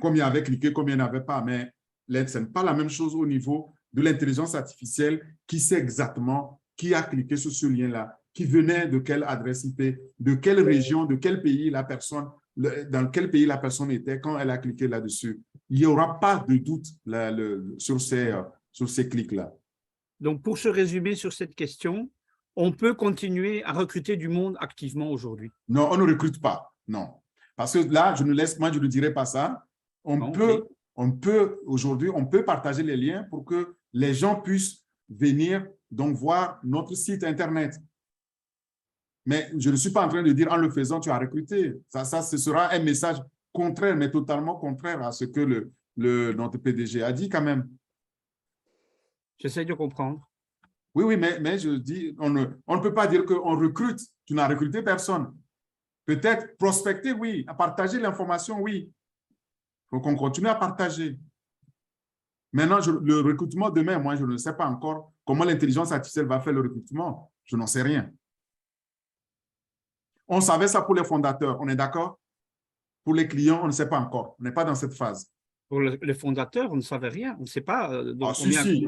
combien avait cliqué, combien n'avait pas. Mais ce n'est pas la même chose au niveau de l'intelligence artificielle qui sait exactement qui a cliqué sur ce lien-là, qui venait de quelle adresse IP, de quelle région, de quel pays la personne, dans quel pays la personne était quand elle a cliqué là-dessus. Il n'y aura pas de doute sur ces clics-là. Donc, pour se résumer sur cette question, on peut continuer à recruter du monde activement aujourd'hui? Non, on ne recrute pas, non. Parce que là, moi, je ne dirais pas ça. Aujourd'hui, on peut partager les liens pour que les gens puissent venir donc voir notre site Internet. Mais je ne suis pas en train de dire en le faisant, tu as recruté. Ça, ce sera un message contraire, mais totalement contraire à ce que notre PDG a dit quand même. J'essaie de comprendre. Oui, mais je dis, on ne peut pas dire qu'on recrute. Tu n'as recruté personne. Peut-être prospecter, oui. À partager l'information, oui. Il faut qu'on continue à partager. Maintenant, le recrutement demain, moi, je ne sais pas encore comment l'intelligence artificielle va faire le recrutement. Je n'en sais rien. On savait ça pour les fondateurs, on est d'accord? Pour les clients, on ne sait pas encore. On n'est pas dans cette phase. Pour les fondateurs, on ne savait rien. On ne sait pas.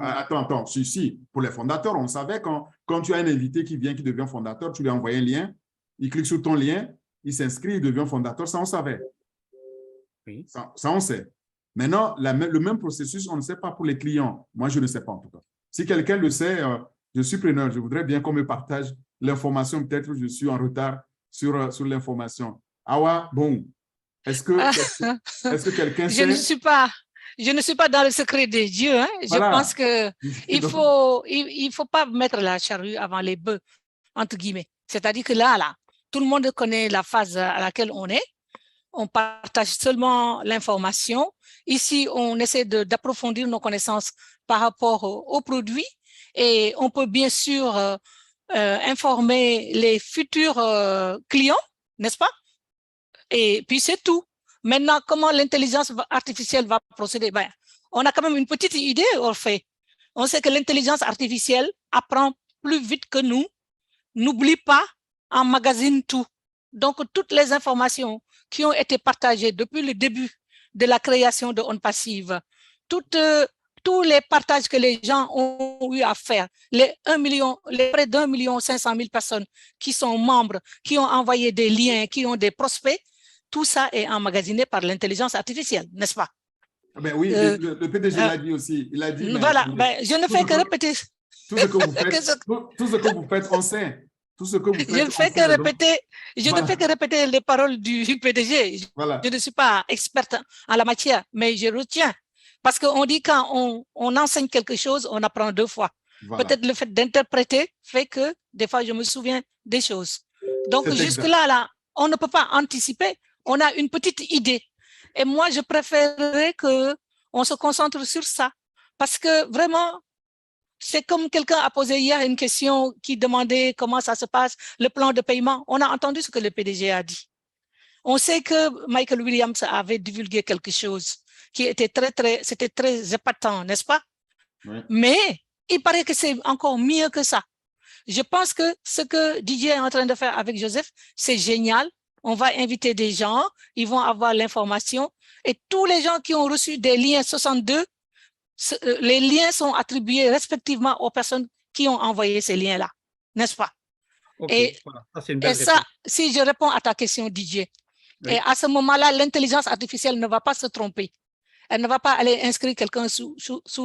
Attends. Si. Pour les fondateurs, on savait quand tu as un invité qui vient, qui devient fondateur, tu lui as envoyé un lien, il clique sur ton lien, il s'inscrit, il devient fondateur. Ça, on savait. Oui. Ça, on sait. Maintenant, le même processus, on ne sait pas pour les clients. Moi, je ne sais pas en tout cas. Si quelqu'un le sait, je suis preneur. Je voudrais bien qu'on me partage l'information. Peut-être que je suis en retard sur l'information. Awa, bon, est-ce que quelqu'un sait? Je ne suis pas dans le secret des dieux. Hein. Voilà. Je pense qu'il faut pas mettre la charrue avant les bœufs, entre guillemets. C'est-à-dire que là, tout le monde connaît la phase à laquelle on est. On partage seulement l'information. Ici, on essaie d'approfondir nos connaissances par rapport aux produits et on peut bien sûr informer les futurs clients, n'est-ce pas? Et puis, c'est tout. Maintenant, comment l'intelligence artificielle va procéder? On a quand même une petite idée, Orphée. On sait que l'intelligence artificielle apprend plus vite que nous, n'oublie pas, emmagasine tout. Donc, toutes les informations qui ont été partagées depuis le début de la création de OnPassive, tous les partages que les gens ont eu à faire, les près d'1,5 million personnes qui sont membres, qui ont envoyé des liens, qui ont des prospects, tout ça est emmagasiné par l'intelligence artificielle, n'est-ce pas? Ben oui, le PDG l'a dit aussi. Il a dit, voilà, je ne fais que répéter. Tout ce que vous faites, on sait. Tout ce que vous faites, je ne fais que répéter les paroles du PDG. Voilà. Je ne suis pas experte en la matière, mais je retiens. Parce qu'on dit quand on enseigne quelque chose, on apprend 2 fois. Voilà. Peut-être le fait d'interpréter fait que des fois, je me souviens des choses. Donc, jusque-là, on ne peut pas anticiper. On a une petite idée. Et moi, je préférerais qu'on se concentre sur ça. Parce que vraiment, c'est comme quelqu'un a posé hier une question qui demandait comment ça se passe, le plan de paiement. On a entendu ce que le PDG a dit. On sait que Michael Williams avait divulgué quelque chose qui était c'était très épatant, n'est-ce pas? Oui. Mais il paraît que c'est encore mieux que ça. Je pense que ce que Didier est en train de faire avec Joseph, c'est génial. On va inviter des gens, ils vont avoir l'information et tous les gens qui ont reçu des liens 62, les liens sont attribués respectivement aux personnes qui ont envoyé ces liens-là, n'est-ce pas? Okay, et voilà. Ça, si je réponds à ta question, Didier, oui. Et à ce moment-là, l'intelligence artificielle ne va pas se tromper. Elle ne va pas aller inscrire quelqu'un sous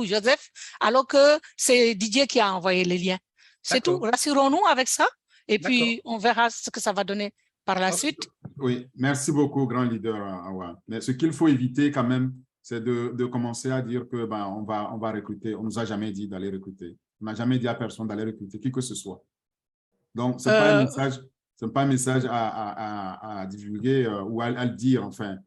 Joseph, alors que c'est Didier qui a envoyé les liens. C'est tout. Rassurons-nous avec ça, et puis on verra ce que ça va donner par la suite. Oui, merci beaucoup, grand leader Awa. Mais ce qu'il faut éviter quand même, c'est de commencer à dire que on va recruter. On ne nous a jamais dit d'aller recruter. On n'a jamais dit à personne d'aller recruter qui que ce soit. Donc, ce n'est pas un message à divulguer ou à le dire, enfin.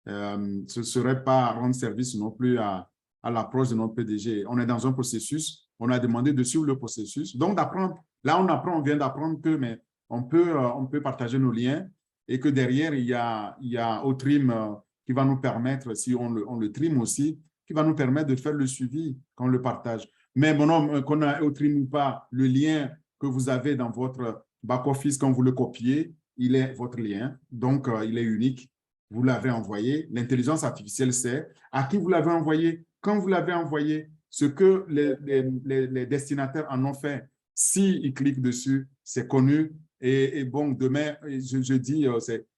Ce ne serait pas rendre service non plus à l'approche de notre PDG. On est dans un processus, on a demandé de suivre le processus. Donc, d'apprendre, là, on vient d'apprendre que mais on peut partager nos liens et que derrière, il y a Otrim qui va nous permettre, si on le trim aussi, qui va nous permettre de faire le suivi quand on le partage. Mais mon homme, qu'on a Otrim ou pas, le lien que vous avez dans votre back-office, quand vous le copiez, il est votre lien, donc il est unique. Vous l'avez envoyé, l'intelligence artificielle sait à qui vous l'avez envoyé, quand vous l'avez envoyé, ce que les destinataires en ont fait. S'ils cliquent dessus, c'est connu. Et bon, demain, je dis,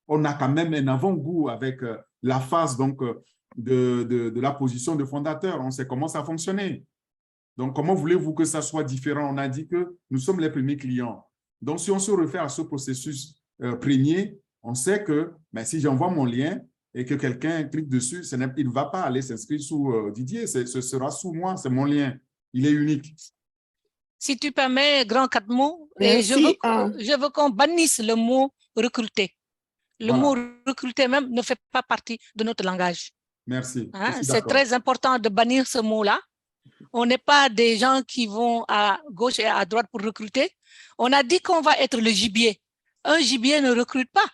on a quand même un avant-goût avec la phase donc, de la position de fondateur. On sait comment ça fonctionne. Donc, comment voulez-vous que ça soit différent? On a dit que nous sommes les premiers clients. Donc, si on se réfère à ce processus premier, on sait que si j'envoie mon lien et que quelqu'un clique dessus, il ne va pas aller s'inscrire sous Didier, ce sera sous moi, c'est mon lien. Il est unique. Si tu permets, grand 4 mots, Merci, je veux qu'on bannisse le mot recruter. Le mot recruter même ne fait pas partie de notre langage. Merci. C'est très important de bannir ce mot-là. On n'est pas des gens qui vont à gauche et à droite pour recruter. On a dit qu'on va être le gibier. Un gibier ne recrute pas.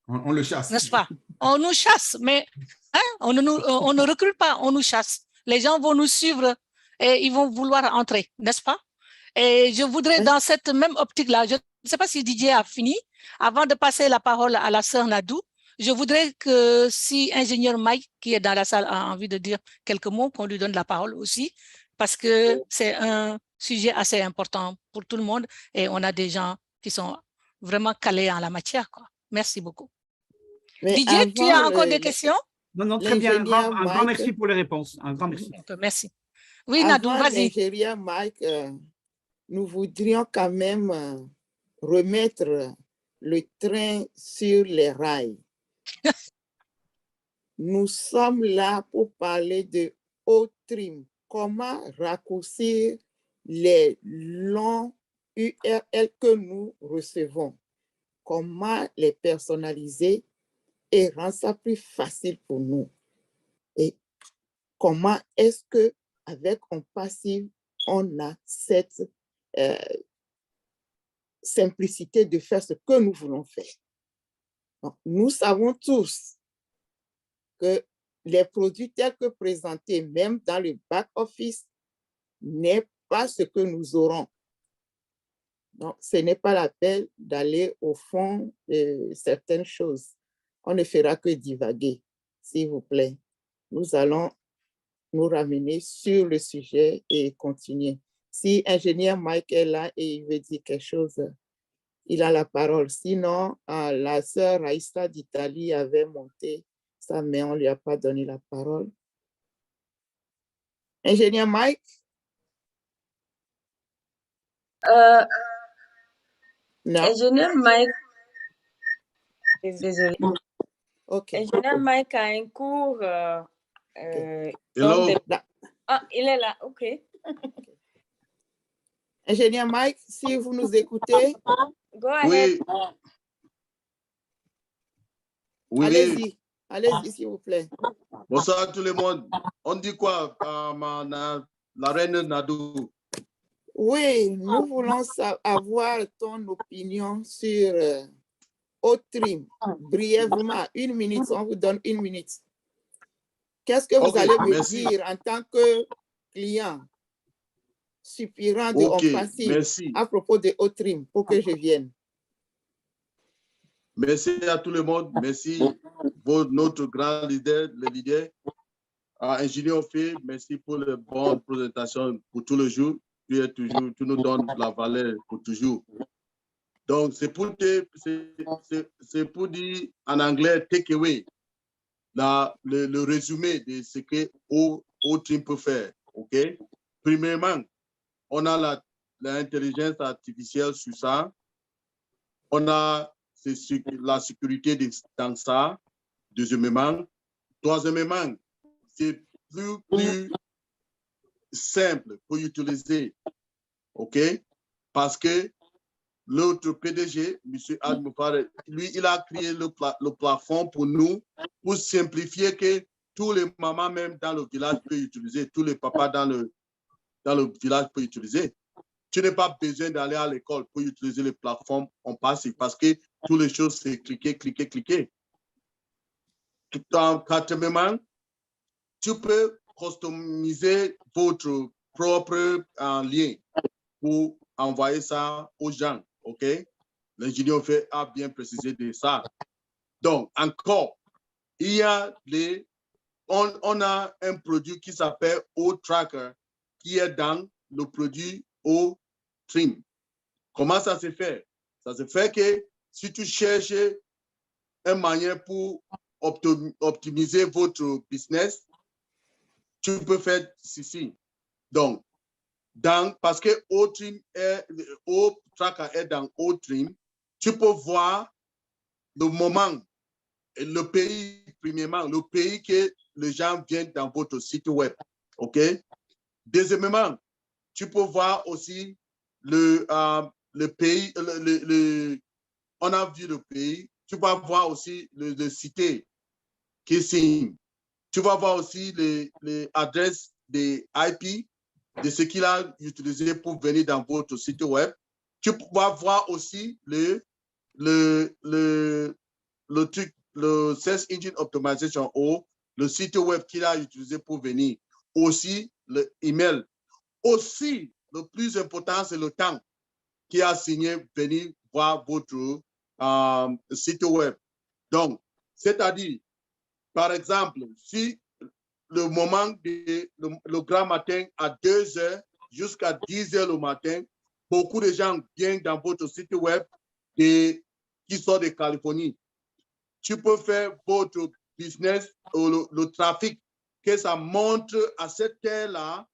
On le chasse. N'est-ce pas? On nous chasse, mais on ne recrute pas, on nous chasse. Les gens vont nous suivre et ils vont vouloir entrer, n'est-ce pas? Et je voudrais, dans cette même optique-là, je ne sais pas si Didier a fini, avant de passer la parole à la sœur Nadou, je voudrais que si ingénieur Mike, qui est dans la salle, a envie de dire quelques mots, qu'on lui donne la parole aussi, parce que c'est un sujet assez important pour tout le monde et on a des gens qui sont vraiment calés en la matière, quoi. Merci beaucoup. Mais Didier, tu as encore des questions? Non, très bien. Un grand merci pour les réponses. Un grand merci. Merci. Oui, Nadou, vas-y. L'ingénieur Mike, nous voudrions quand même remettre le train sur les rails. Nous sommes là pour parler de Otrim. Comment raccourcir les longs URL que nous recevons? Comment les personnaliser et rendre ça plus facile pour nous? Et comment est-ce qu'avec un passif, on a cette simplicité de faire ce que nous voulons faire? Donc, nous savons tous que les produits tels que présentés, même dans le back-office, n'est pas ce que nous aurons. Donc, ce n'est pas la peine d'aller au fond de certaines choses. On ne fera que divaguer, s'il vous plaît. Nous allons nous ramener sur le sujet et continuer. Si ingénieur Mike est là et il veut dire quelque chose, il a la parole. Sinon, la sœur Raïsta d'Italie avait monté ça, mais on ne lui a pas donné la parole. Ingénieur Mike? Non. Ingénieur Mike. Désolé. OK. Ingénieur Mike a un cours. Hello. Ah, il est là. OK. Ingénieur Mike, si vous nous écoutez. Go ahead. Oui. Allez-y. Allez-y, s'il vous plaît. Bonsoir à tout le monde. On dit quoi, la reine Nadou? Oui, nous voulons avoir ton opinion sur Otrim. Brièvement, 1 minute. On vous donne 1 minute. Qu'est-ce que vous allez me dire en tant que client suppirant de passif à propos de Otrim pour que je vienne? Merci à tout le monde. Merci pour notre grand leader, le leader. Ingénieur Fait, merci pour la bonne présentation pour tout le jour. Tu nous donnes la valeur pour toujours. Donc, c'est pour dire en anglais, take away, le résumé de ce que Otrim peut faire. OK? Premièrement, on a l'intelligence artificielle sur ça. On a c'est la sécurité dans ça. Deuxièmement. Troisièmement, c'est plus simple pour utiliser, OK? Parce que l'autre PDG, M. Admoufare, lui, il a créé le plafond pour nous, pour simplifier que tous les mamans, même dans le village, peuvent utiliser, tous les papas dans le village peuvent utiliser. Tu n'as pas besoin d'aller à l'école pour utiliser les plateformes en passé parce que toutes les choses, c'est cliquer, cliquer, cliquer. Quatrièmement, tu peux customiser votre propre lien pour envoyer ça aux gens, OK? L'ingénieur a bien précisé de ça. Donc, encore, il y a on a un produit qui s'appelle O-Tracker qui est dans le produit O-Trim. Comment ça se fait? Ça se fait que si tu cherches une manière pour optimiser votre business, tu peux faire ceci. Donc, parce que O-Tracker est dans O-Trim, tu peux voir le moment et le pays, premièrement, le pays que les gens viennent dans votre site web. OK? Deuxièmement, tu peux voir aussi le pays, on a vu le pays, tu vas voir aussi le cité qui signe. Tu vas voir aussi les adresses des IP, de ce qu'il a utilisé pour venir dans votre site web. Tu vas voir aussi le truc, le Search Engine Optimization ou le site web qu'il a utilisé pour venir. Aussi, le email. Aussi, le plus important, c'est le temps qu'il a signé venir voir votre site web. Donc, c'est-à-dire, par exemple, si le moment le grand matin à 2 heures jusqu'à 10 heures le matin, beaucoup de gens viennent dans votre site web qui sont de Californie. Tu peux faire votre business ou le trafic que ça montre à cette heure-là,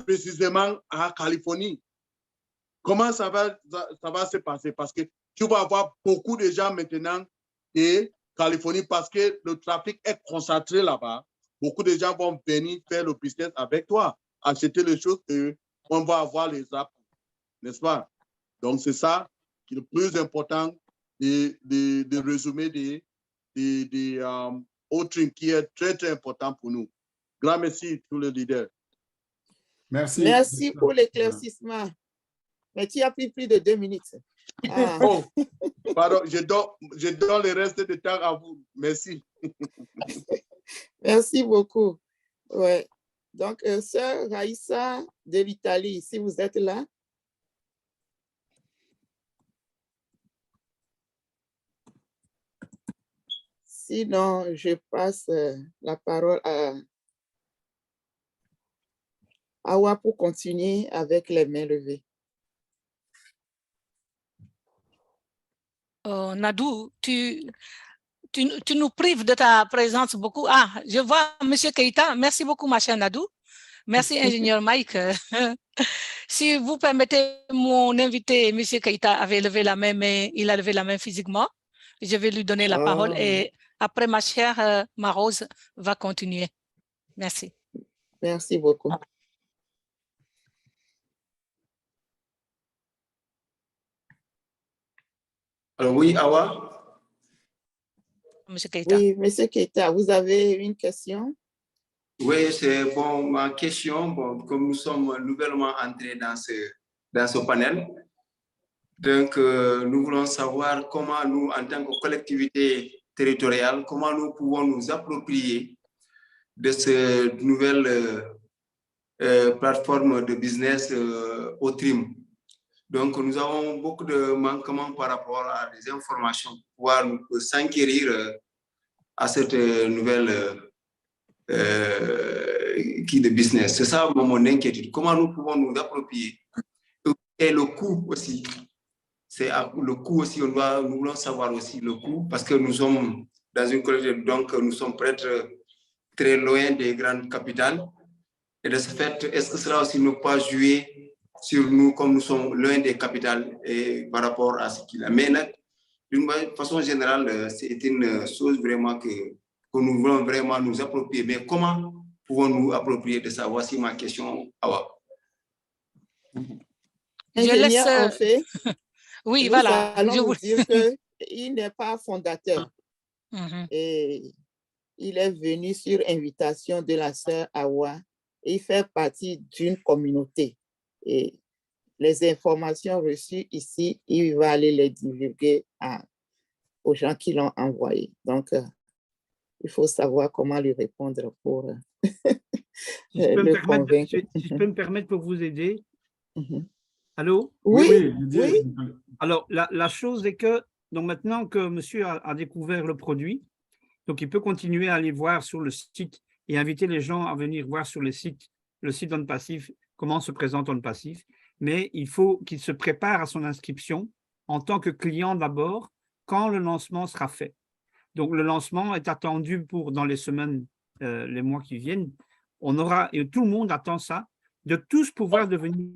précisément à Californie. Comment ça va se passer? Parce que tu vas avoir beaucoup de gens maintenant de Californie parce que le trafic est concentré là-bas. Beaucoup de gens vont venir faire le business avec toi, acheter les choses et on va avoir les apps, n'est-ce pas? Donc, c'est ça qui est le plus important de résumer des O-Trim qui est très, très important pour nous. Grand merci tous les leaders. Merci. Merci pour l'éclaircissement. Mais tu as pris plus de 2 minutes. Ah. Oh, pardon, je donne le reste du temps à vous. Merci. Merci beaucoup. Ouais. Donc, sœur Raïssa de l'Italie, si vous êtes là. Sinon, je passe la parole à Awa pour continuer avec les mains levées. Nadou, tu nous prives de ta présence beaucoup. Ah, je vois M. Keita. Merci beaucoup, ma chère Nadou. Merci, ingénieur Mike. Si vous permettez, mon invité, M. Keita, avait levé la main, mais il a levé la main physiquement. Je vais lui donner la parole et après, ma chère Marose va continuer. Merci. Merci beaucoup. Alors oui, Awa. Monsieur Keita. Oui, Monsieur Keita, vous avez une question? Oui, c'est bon. Ma question, bon, comme nous sommes nouvellement entrés dans ce panel, donc nous voulons savoir comment nous, en tant que collectivité territoriale, comment nous pouvons nous approprier de cette nouvelle plateforme de business O-Trim. Donc, nous avons beaucoup de manquements par rapport à des informations pour pouvoir nous s'enquérir à cette nouvelle qui de business. C'est ça mon inquiétude. Comment nous pouvons nous approprier? Et le coût aussi. C'est le coût aussi, nous voulons savoir aussi le coût parce que nous sommes dans une collectivité, donc nous sommes peut-être très loin des grandes capitales. Et de ce fait, est-ce que cela aussi ne peut pas jouer sur nous comme nous sommes loin des capitales et par rapport à ce qu'il a. Mais d'une façon générale, c'est une chose vraiment que nous voulons vraiment nous approprier. Mais comment pouvons-nous approprier de ça? Voici ma question, Awa. Ingénieur, en fait, oui, nous voilà. allons vous dire qu'il n'est pas fondateur. Et il est venu sur invitation de la sœur Awa et il fait partie d'une communauté. Et les informations reçues ici, il va aller les divulguer aux gens qui l'ont envoyé. Donc, il faut savoir comment lui répondre pour le convaincre. Si je peux me permettre pour vous aider. Allô? Oui. Alors, la chose est que donc maintenant que monsieur a découvert le produit, donc il peut continuer à aller voir sur le site et inviter les gens à venir voir sur le site On Passif, comment se présente On Passif. Mais il faut qu'il se prépare à son inscription en tant que client d'abord, quand le lancement sera fait. Donc, le lancement est attendu pour dans les semaines, les mois qui viennent. On aura, et tout le monde attend ça, de tous pouvoir devenir